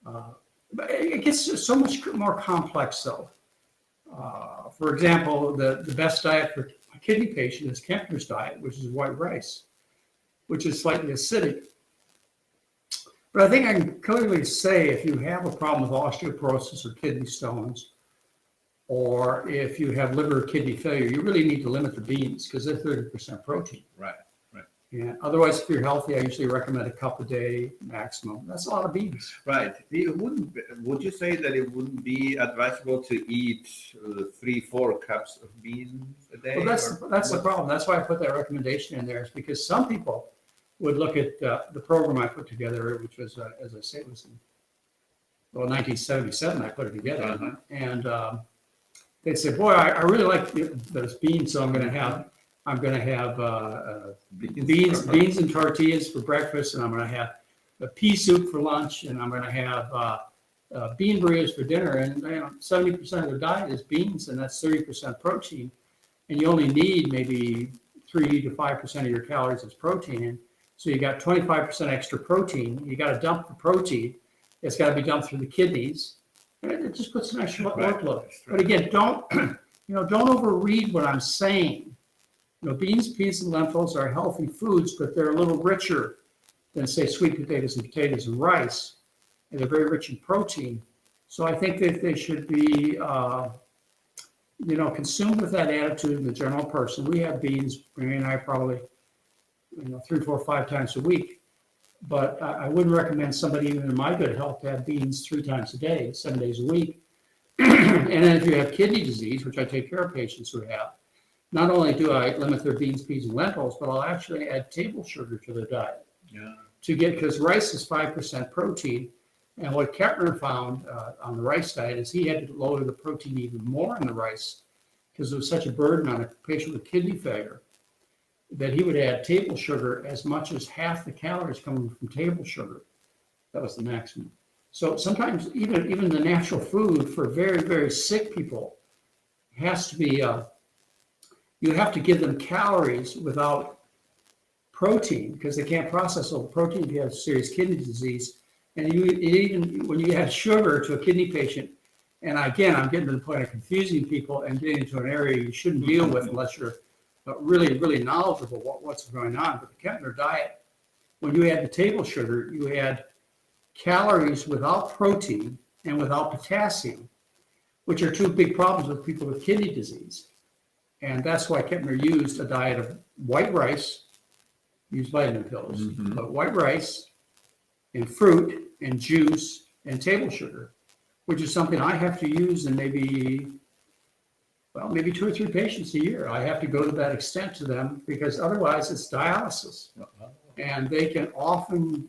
But it gets so much more complex, though. For example, the best diet for a kidney patient is Kempner's diet, which is white rice, which is slightly acidic. But I think I can clearly say if you have a problem with osteoporosis or kidney stones, or if you have liver or kidney failure, you really need to limit the beans because they're 30% protein. Right. Yeah. Otherwise, if you're healthy, I usually recommend a cup a day maximum. That's a lot of beans. Right. Would you say that it wouldn't be advisable to eat 3-4 cups of beans a day? Well, that's the problem. That's why I put that recommendation in there, is because some people would look at the program I put together, which was, as I say, it was in 1977. I put it together, and they'd say, "Boy, I really like those beans, so I'm going to have beans and tortillas for breakfast, and I'm going to have a pea soup for lunch, and I'm going to have bean burritos for dinner." And 70% of their diet is beans, and that's 30% protein. And you only need maybe 3 to 5% of your calories as protein. So you got 25% extra protein. You got to dump the protein. It's got to be dumped through the kidneys. And it just puts an extra workload. But again, don't overread what I'm saying. Beans, peas, and lentils are healthy foods, but they're a little richer than, say, sweet potatoes and rice. And they're very rich in protein. So I think that they should be, consumed with that attitude in the general person. We have beans, Mary and I probably, 3, 4, 5 times a week. But I wouldn't recommend somebody even in my good health to have beans 3 times a day, 7 days a week. And then if you have kidney disease, which I take care of patients who have, not only do I limit their beans, peas, and lentils, but I'll actually add table sugar to their diet. Yeah. Because rice is 5% protein. And what Kettner found on the rice diet is he had to lower the protein even more in the rice because it was such a burden on a patient with kidney failure that he would add table sugar as much as half the calories coming from table sugar. That was the maximum. So sometimes even the natural food for very, very sick people has to be, you have to give them calories without protein because they can't process all the protein if you have serious kidney disease. And even when you add sugar to a kidney patient, and again, I'm getting to the point of confusing people and getting into an area you shouldn't deal with unless you're really, really knowledgeable what's going on. But the Kettner diet, when you add the table sugar, you add calories without protein and without potassium, which are 2 big problems with people with kidney disease. And that's why Kettner used a diet of white rice, used vitamin pills, but white rice and fruit and juice and table sugar, which is something I have to use in maybe 2 or 3 patients a year. I have to go to that extent to them because otherwise it's dialysis. And they can often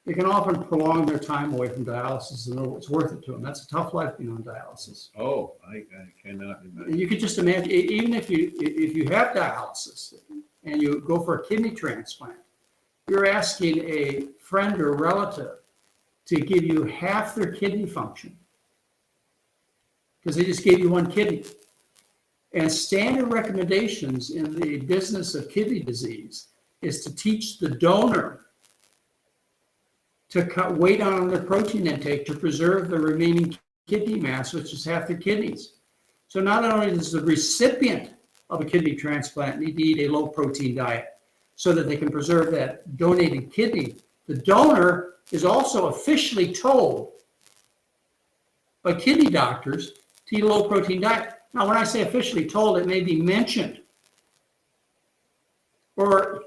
prolong their time away from dialysis and it's worth it to them. That's a tough life being on dialysis. Oh, I cannot imagine. You could just imagine, even if you have dialysis and you go for a kidney transplant, you're asking a friend or relative to give you half their kidney function because they just gave you 1 kidney. And standard recommendations in the business of kidney disease is to teach the donor to cut way down on their protein intake to preserve the remaining kidney mass, which is half their kidneys. So not only does the recipient of a kidney transplant need to eat a low protein diet so that they can preserve that donated kidney, the donor is also officially told by kidney doctors to eat a low protein diet. Now, when I say officially told, it may be mentioned or,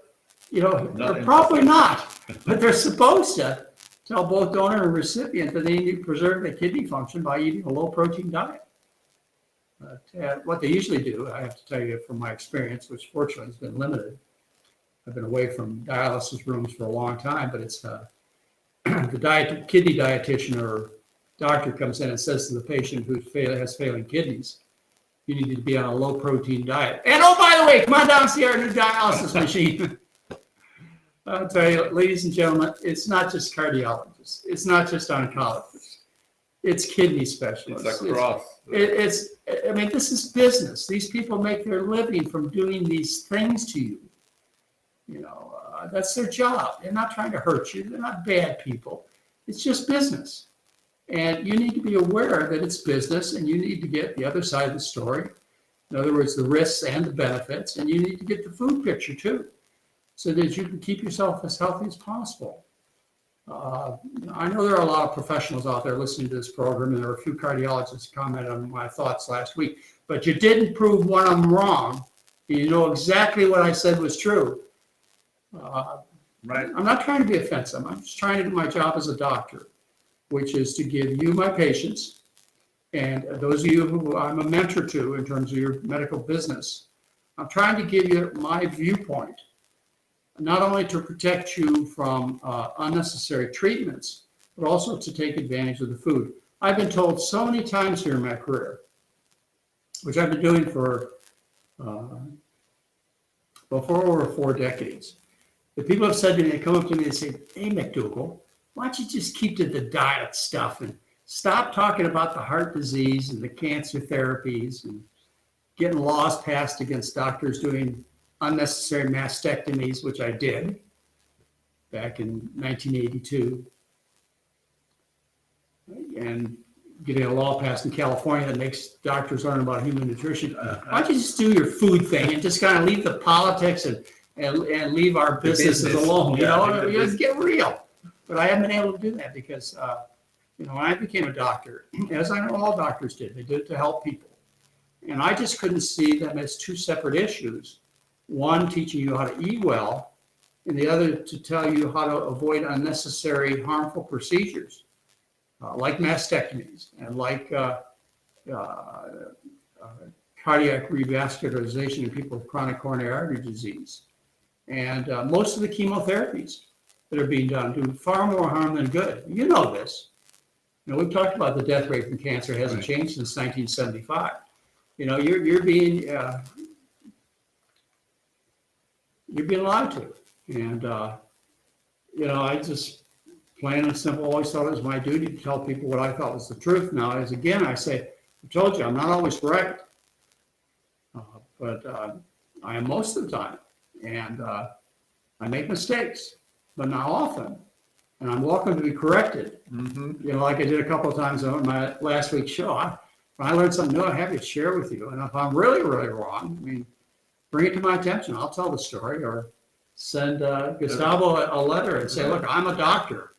or probably not, but they're supposed to tell both donor and recipient that they need to preserve their kidney function by eating a low protein diet. What they usually do, I have to tell you from my experience, which fortunately has been limited. I've been away from dialysis rooms for a long time, but it's the kidney dietitian or doctor comes in and says to the patient who has failing kidneys, you need to be on a low protein diet. And oh, by the way, come on down and see our new dialysis machine. I'll tell you, ladies and gentlemen, it's not just cardiologists. It's not just oncologists. It's kidney specialists. It's across. This is business. These people make their living from doing these things to you. That's their job. They're not trying to hurt you. They're not bad people. It's just business. And you need to be aware that it's business and you need to get the other side of the story. In other words, the risks and the benefits. And you need to get the food picture too, so that you can keep yourself as healthy as possible. I know there are a lot of professionals out there listening to this program, and there are a few cardiologists who commented on my thoughts last week, but you didn't prove one of them wrong. You know exactly what I said was true. Right. I'm not trying to be offensive. I'm just trying to do my job as a doctor, which is to give you, my patients, and those of you who I'm a mentor to in terms of your medical business, I'm trying to give you my viewpoint, not only to protect you from unnecessary treatments, but also to take advantage of the food. I've been told so many times here in my career, which I've been doing for over 4 decades, that people have said to me, they come up to me and say, hey, McDougall, why don't you just keep to the diet stuff and stop talking about the heart disease and the cancer therapies and getting laws passed against doctors doing unnecessary mastectomies, which I did back in 1982, and getting a law passed in California that makes doctors learn about human nutrition. Why don't you just do your food thing and just kind of leave the politics and leave our businesses alone? You know, just get real. But I haven't been able to do that because, you know, when I became a doctor, as I know all doctors did, they did it to help people. And I just couldn't see them as two separate issues. One, teaching you how to eat well, and the other to tell you how to avoid unnecessary harmful procedures, like mastectomies and like cardiac revascularization in people with chronic coronary artery disease. And most of the chemotherapies that are being done do far more harm than good. You know this. You know, we've talked about the death rate from cancer hasn't changed since 1975. You know, you're being lied to, and you know, I just plain and simple always thought it was my duty to tell people what I thought was the truth. Now, as again, I say, I told you, I'm not always right, but I am most of the time, and I make mistakes, but not often, and I'm welcome to be corrected. You know, like I did a couple of times on my last week's show. When I learn something new, I'm happy to share with you. And if I'm really, really wrong, I mean, bring it to my attention. I'll tell the story, or send Gustavo a letter and say, look, I'm a doctor,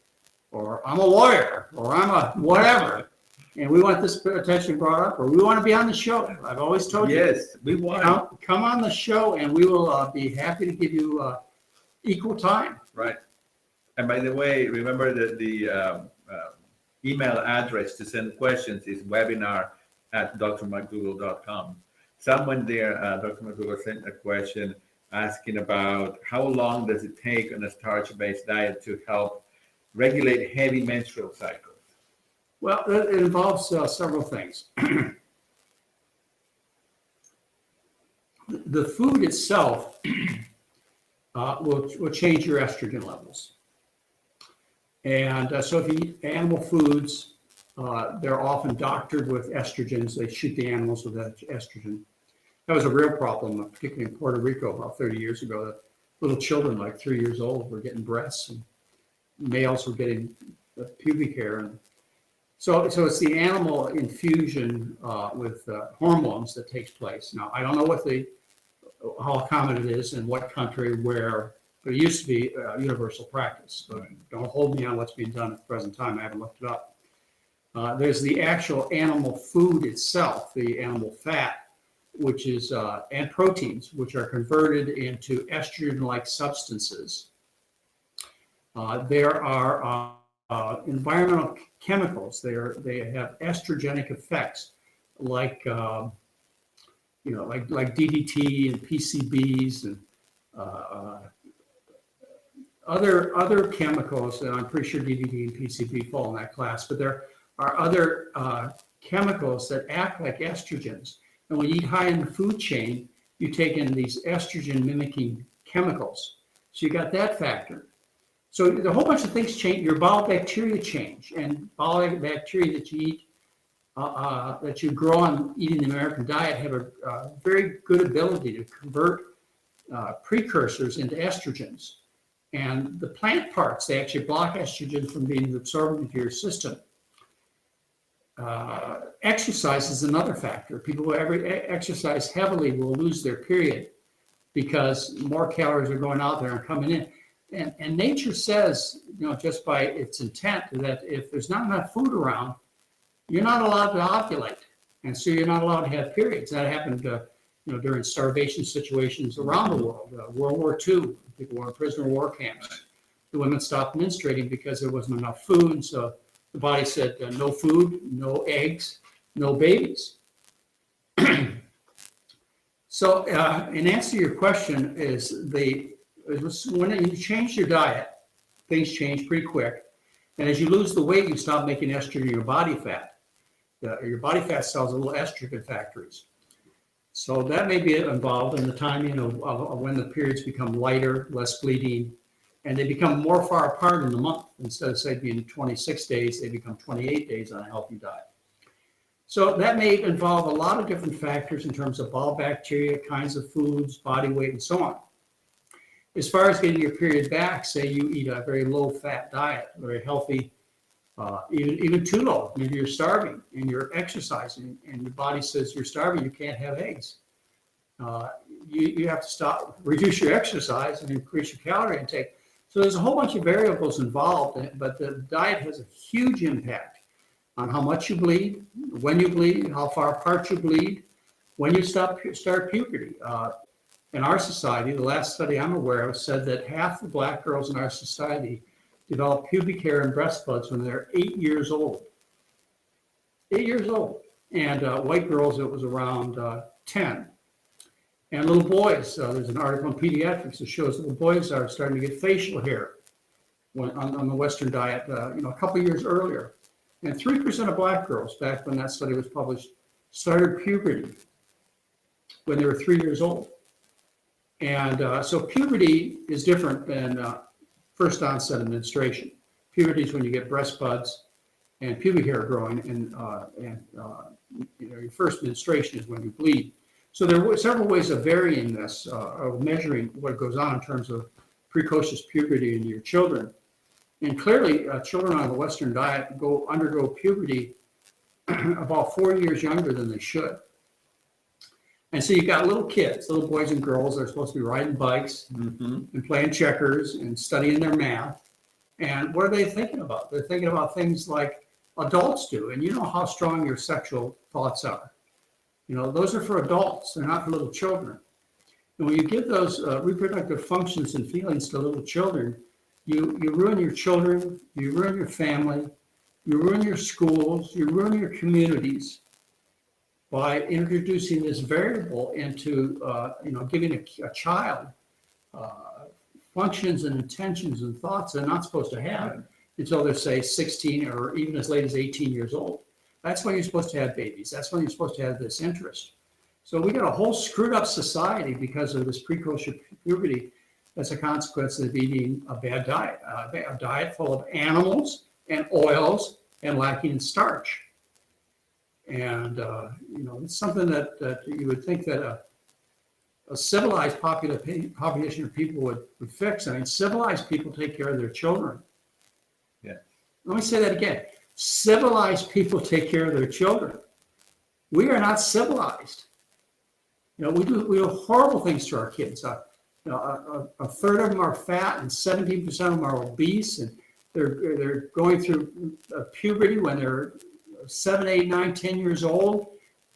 or I'm a lawyer, or I'm a whatever, and we want this attention brought up, or we want to be on the show. I've always told you. Yes, we want. Come on the show, and we will be happy to give you equal time. Right. And by the way, remember that the email address to send questions is webinar@drmcdougall.com. Someone there, Dr. McDougall, sent a question asking about how long does it take on a starch-based diet to help regulate heavy menstrual cycles? Well, it involves several things. The food itself will change your estrogen levels. And so if you eat animal foods, they're often doctored with estrogens. They shoot the animals with estrogen. That was a real problem, particularly in Puerto Rico about 30 years ago. That little children, like 3 years old, were getting breasts, and males were getting pubic hair. And so it's the animal infusion with hormones that takes place. Now, I don't know how common it is in what country, where, but it used to be universal practice. So don't hold me on what's being done at the present time. I haven't looked it up. There's the actual animal food itself, the animal fat, which is, and proteins, which are converted into estrogen-like substances. There are environmental chemicals. They have estrogenic effects, like like DDT and PCBs and other chemicals. And I'm pretty sure DDT and PCB fall in that class. But there are other chemicals that act like estrogens. And when you eat high in the food chain, you take in these estrogen-mimicking chemicals. So you got that factor. So a whole bunch of things change. Your bowel bacteria change, and bowel bacteria that you eat, that you grow on eating the American diet, have a very good ability to convert precursors into estrogens. And the plant parts, they actually block estrogen from being absorbed into your system. Exercise is another factor. People who exercise heavily will lose their period because more calories are going out there and coming in. And nature says, just by its intent, that if there's not enough food around, you're not allowed to ovulate. And so you're not allowed to have periods. That happened during starvation situations around the world. World War II, people were in prisoner of war camps. The women stopped menstruating because there wasn't enough food. So the body said, no food, no eggs, no babies. So in answer to your question when you change your diet, things change pretty quick. And as you lose the weight, you stop making estrogen in your body fat. Your body fat cells are little estrogen factories. So that may be involved in the timing of when the periods become lighter, less bleeding, and they become more far apart in the month. Instead of, say, being 26 days, they become 28 days on a healthy diet. So that may involve a lot of different factors in terms of bowel bacteria, kinds of foods, body weight, and so on. As far as getting your period back, say you eat a very low-fat diet, very healthy, even too low. Maybe you're starving and you're exercising, and your body says you're starving, you can't have eggs. You have to reduce your exercise and increase your calorie intake. So there's a whole bunch of variables involved, but the diet has a huge impact on how much you bleed, when you bleed, how far apart you bleed, when you start puberty. In our society, the last study I'm aware of said that half the black girls in our society develop pubic hair and breast buds when they're 8 years old. 8 years old. And white girls, it was around 10. And little boys, there's an article in Pediatrics that shows little boys are starting to get facial hair on the Western diet, a couple of years earlier. And 3% of black girls, back when that study was published, started puberty when they were 3 years old. And so puberty is different than first onset of menstruation. Puberty is when you get breast buds and pubic hair growing, and your first menstruation is when you bleed. So there were several ways of varying this, of measuring what goes on in terms of precocious puberty in your children. And clearly, children on the Western diet undergo puberty about 4 years younger than they should. And so you've got little kids, little boys and girls, they're supposed to be riding bikes and playing checkers and studying their math. And what are they thinking about? They're thinking about things like adults do. And you know how strong your sexual thoughts are. Those are for adults. They're not for little children. And when you give those reproductive functions and feelings to little children, you ruin your children, you ruin your family, you ruin your schools, you ruin your communities by introducing this variable into, giving a child functions and intentions and thoughts they're not supposed to have until they're, say, 16 or even as late as 18 years old. That's when you're supposed to have babies. That's when you're supposed to have this interest. So we got a whole screwed up society because of this precocious puberty as a consequence of eating a bad diet, a diet full of animals and oils and lacking in starch. And, it's something that you would think that a civilized population of people would fix. I mean, civilized people take care of their children. Yeah. Let me say that again. Civilized people take care of their children. We are not civilized. We do horrible things to our kids. A third of them are fat, and 17% of them are obese, and they're going through puberty when they're 7, 8, 9, 10 years old,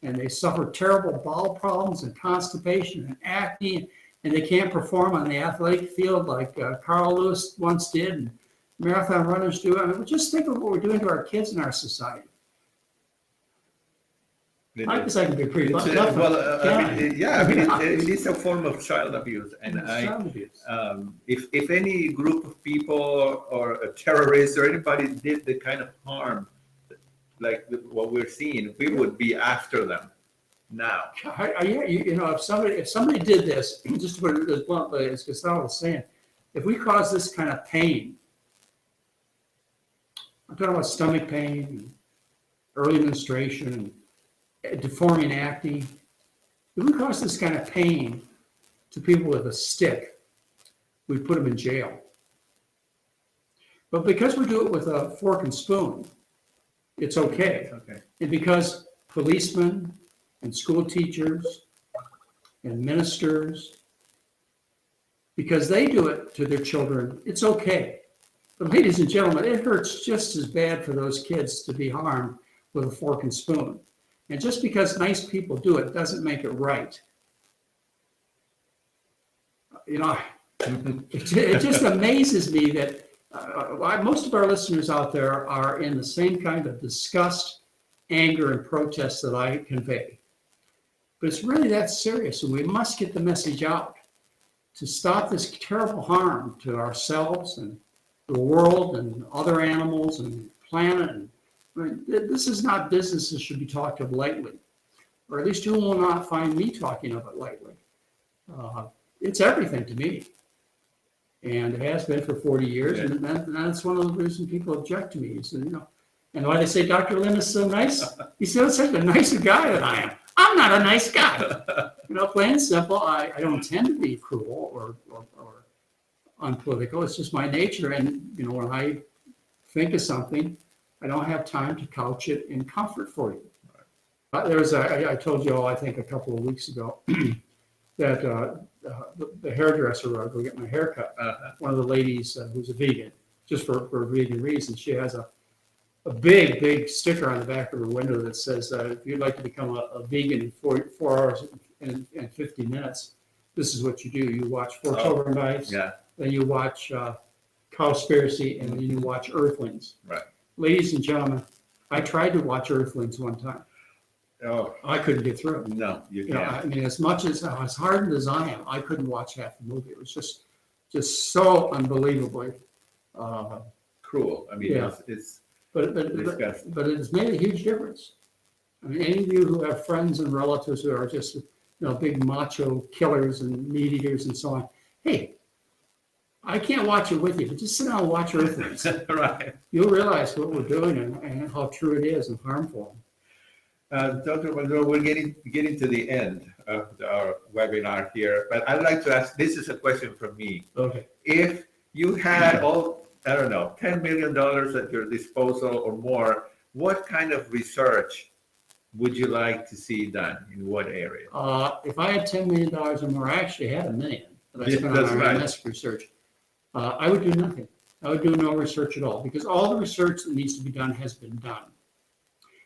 and they suffer terrible bowel problems and constipation and acne, and they can't perform on the athletic field like Carl Lewis once did, and marathon runners do. I mean, just think of what we're doing to our kids in our society. I guess I can be pretty lucky. It is a form of child abuse, and if any group of people or a terrorist or anybody did the kind of harm like what we're seeing, we would be after them now. If somebody did this, just to put it as bluntly as Gustavo was saying, if we cause this kind of pain, I'm talking about stomach pain, early menstruation, deforming acne. If we cause this kind of pain to people with a stick, we put them in jail. But because we do it with a fork and spoon, it's okay. And because policemen and school teachers and ministers, because they do it to their children, it's okay. But ladies and gentlemen, it hurts just as bad for those kids to be harmed with a fork and spoon. And just because nice people do it doesn't make it right. You know, it just amazes me that most of our listeners out there are in the same kind of disgust, anger, and protest that I convey. But it's really that serious, and we must get the message out to stop this terrible harm to ourselves and the world and other animals and the planet. And I mean, this is not business that should be talked of lightly, or at least you will not find me talking of it lightly. It's everything to me, and it has been for 40 years, and that's one of the reasons people object to me. He said, you know, and why they say Dr. Lynn is so nice? He said, such a nicer guy than I am. I'm not a nice guy. You know, plain and simple, I don't tend to be cruel or unpolitical. It's just my nature. And, you know, when I think of something, I don't have time to couch it in comfort for you. I told you all, I think a couple of weeks ago, that the hairdresser where I go get my hair cut, one of the ladies who's a vegan, just for vegan reasons, she has a big sticker on the back of her window that says, if you'd like to become a vegan in 4 hours and 50 minutes, this is what you do. You watch Four Children Diets, then you watch Cowspiracy, and then you watch Earthlings. Right. Ladies and gentlemen, I tried to watch Earthlings one time. Oh, I couldn't get through it. No, you can't. I mean, as hardened as I am, I couldn't watch half the movie. It was just so unbelievably cruel. I mean, it's but it has made a huge difference. I mean, any of you who have friends and relatives who are just, you know, big macho killers and meat eaters and so on, hey, I can't watch it with you, but just sit down and watch Earthlings. Right. You'll realize what we're doing and how true it is and harmful. Dr. Monroe, we're getting to the end of our webinar here, but I'd like to ask, this is a question from me. Okay. If you had $10 million at your disposal or more, what kind of research would you like to see done in what area? If I had $10 million or more, I actually had $1 million that I spent on MS research. I would do nothing. I would do no research at all, because all the research that needs to be done has been done.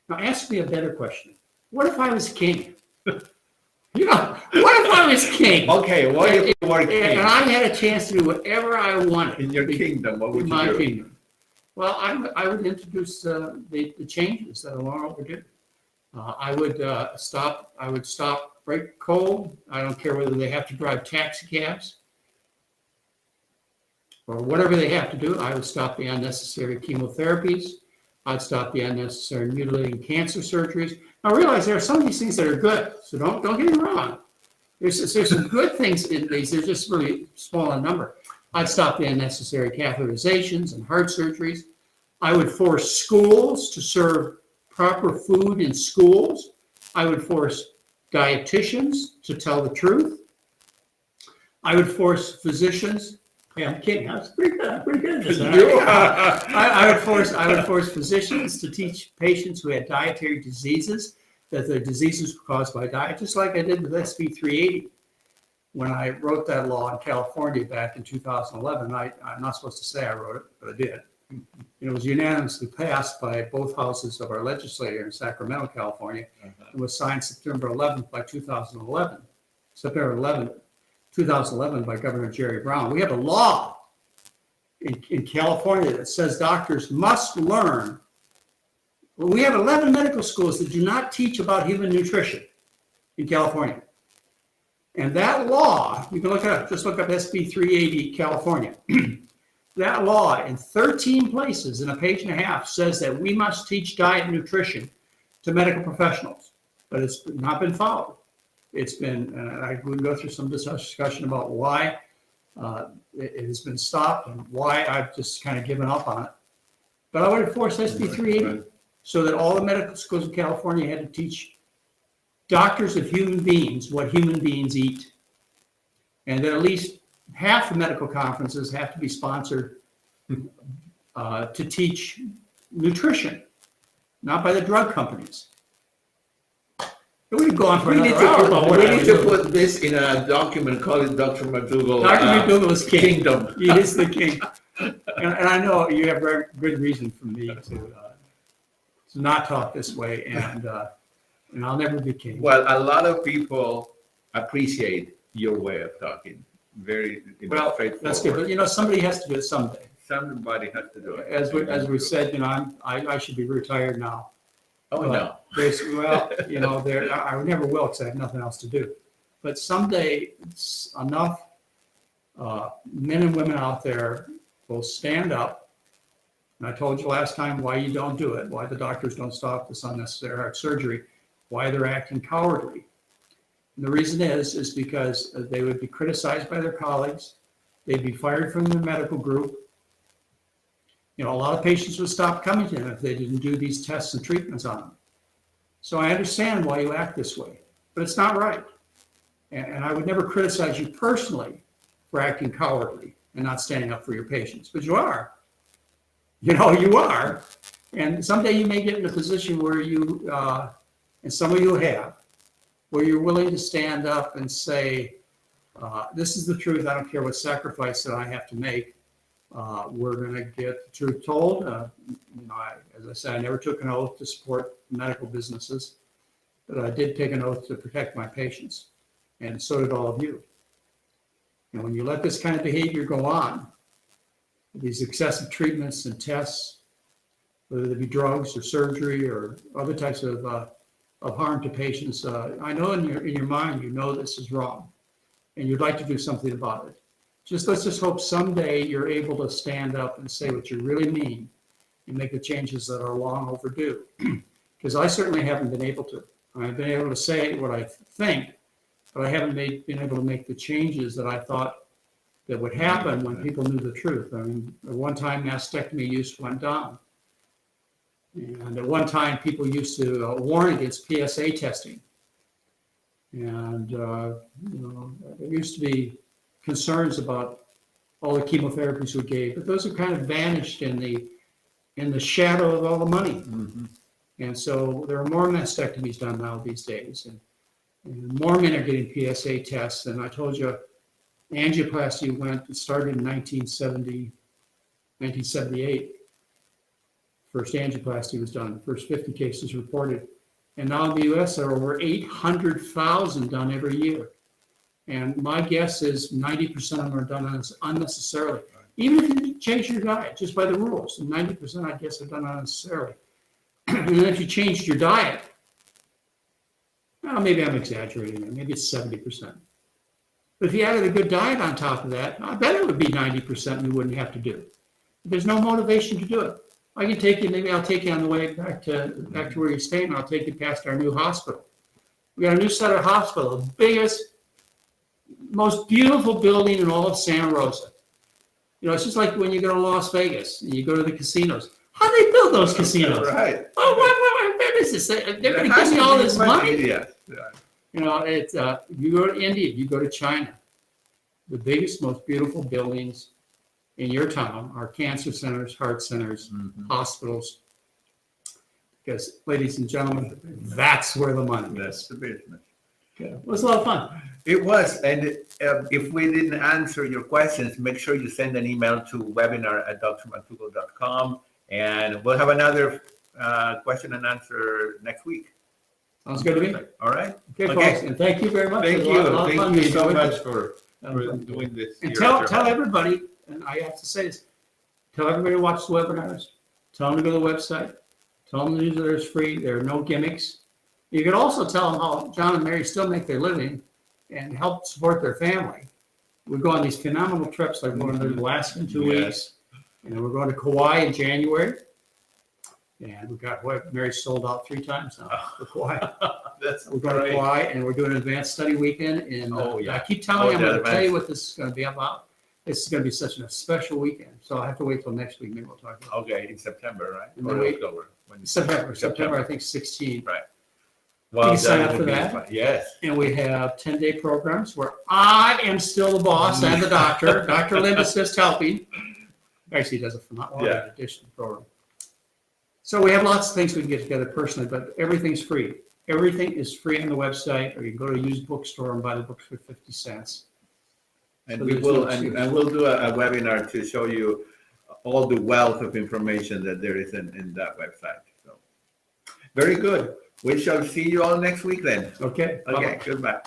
Now, ask me a better question. What if I was king? You know, what if I was king? Okay, what if you were king? And I had a chance to do whatever I wanted. In your kingdom, what would you do? In my kingdom. Well, I would introduce the changes that are long overdue. I would stop break coal. I don't care whether they have to drive taxi cabs or whatever they have to do. I would stop the unnecessary chemotherapies. I'd stop the unnecessary mutilating cancer surgeries. Now realize there are some of these things that are good, so don't get me wrong. There's some good things in these. They're just really small in number. I'd stop the unnecessary catheterizations and heart surgeries. I would force schools to serve proper food in schools. I would force dietitians to tell the truth. I would force physicians. Yeah, I'm kidding. I was pretty good. I'm pretty good at this. I would force physicians to teach patients who had dietary diseases that their diseases were caused by diet, just like I did with SB 380 when I wrote that law in California back in 2011. I'm not supposed to say I wrote it, but I did. And it was unanimously passed by both houses of our legislature in Sacramento, California. It was signed September 11th by 2011. September 11th. 2011 by Governor Jerry Brown. We have a law in California that says doctors must learn. Well, we have 11 medical schools that do not teach about human nutrition in California. And that law, you can look it up, just look up SB 380 California. That law in 13 places in a page and a half says that we must teach diet and nutrition to medical professionals, but it's not been followed. It's been, I would go through some discussion about why it has been stopped and why I've just kind of given up on it. But I would enforce SB 380 so that all the medical schools in California had to teach doctors of human beings what human beings eat. And that at least half the medical conferences have to be sponsored to teach nutrition, not by the drug companies. We could go on for We need another hour about what we I need to do. put this in a document, call it Dr. McDougall. Dr. McDougall is king. Kingdom. He is the king. And I know you have very good reason for me to not talk this way, and I'll never be king. Well, a lot of people appreciate your way of talking. Very straightforward. That's good. But somebody has to do it someday. Somebody has to do it. As we said, I should be retired now. Oh, no. I never will because I have nothing else to do. But someday, enough men and women out there will stand up. And I told you last time why you don't do it, why the doctors don't stop this unnecessary heart surgery, why they're acting cowardly. And the reason is because they would be criticized by their colleagues. They'd be fired from their medical group. A lot of patients would stop coming to them if they didn't do these tests and treatments on them. So I understand why you act this way, but it's not right. And I would never criticize you personally for acting cowardly and not standing up for your patients, but you are. You are. And someday you may get in a position where you, and some of you have, where you're willing to stand up and say, this is the truth. I don't care what sacrifice that I have to make. We're going to get the truth told. As I said, I never took an oath to support medical businesses, but I did take an oath to protect my patients, and so did all of you. And when you let this kind of behavior go on, these excessive treatments and tests, whether they be drugs or surgery or other types of harm to patients, I know in your mind this is wrong, and you'd like to do something about it. Let's just hope someday you're able to stand up and say what you really mean and make the changes that are long overdue. Because I certainly haven't been able to. I've been able to say what I think, but I haven't been able to make the changes that I thought that would happen when people knew the truth. At one time, mastectomy use went down. And at one time, people used to warn against PSA testing. And, there used to be concerns about all the chemotherapies we gave, but those have kind of vanished in the shadow of all the money. Mm-hmm. And so there are more mastectomies done now these days, and more men are getting PSA tests. And I told you, angioplasty started in 1978. First angioplasty was done, first 50 cases reported. And now in the US, there are over 800,000 done every year. And my guess is 90% of them are done unnecessarily. Even if you change your diet, just by the rules, and 90% I guess are done unnecessarily. And then if you changed your diet, well, maybe I'm exaggerating there, maybe it's 70%. But if you added a good diet on top of that, I bet it would be 90% and you wouldn't have to do it. There's no motivation to do it. I can take you, maybe I'll take you on the way back to where you're staying, and I'll take you past our new hospital. We got a new Sutter Hospital, the biggest, most beautiful building in all of Santa Rosa. It's just like when you go to Las Vegas and you go to the casinos. How do they build those casinos? Right. Oh, what is this? They're going to give me all this money? Yes. You go to India, you go to China. The biggest, most beautiful buildings in your town are cancer centers, heart centers, hospitals. Because, ladies and gentlemen, that's where the money is. That's the business. Yeah. It was a lot of fun. It was, and if we didn't answer your questions, make sure you send an email to webinar@drmcdougall.com, and we'll have another question and answer next week. Sounds good to me. All right. Okay, folks, and thank you very much. Thank you. Thank you so much for doing this. And tell everybody, and I have to say this, tell everybody to watch the webinars. Tell them to go to the website. Tell them the newsletter is free. There are no gimmicks. You can also tell them how John and Mary still make their living and help support their family. We go on these phenomenal trips, like we're going to Alaska in 2 weeks, and then we're going to Kauai in January. And we've got Mary sold out 3 times now for Kauai. We're going to Kauai, and we're doing an advanced study weekend. And I keep telling you, I'm going to tell you what this is going to be about. This is going to be such a special weekend. So I'll have to wait till next week. Maybe we'll talk about it. Okay, in September, right? Or October. September, I think 16. Right. Well, you can sign up for that. Yes. And we have 10-day programs where I am still the boss and the doctor. Dr. Lynn is just helping. Actually, he does a phenomenal addition program. So we have lots of things we can get together personally, but everything's free. Everything is free on the website, or you can go to a used bookstore and buy the books for 50 cents. And So we there's will, no excuse. and we'll do a webinar to show you all the wealth of information that there is in that website. So, very good. We shall see you all next week then. Okay. Okay, Bye-bye. goodbye.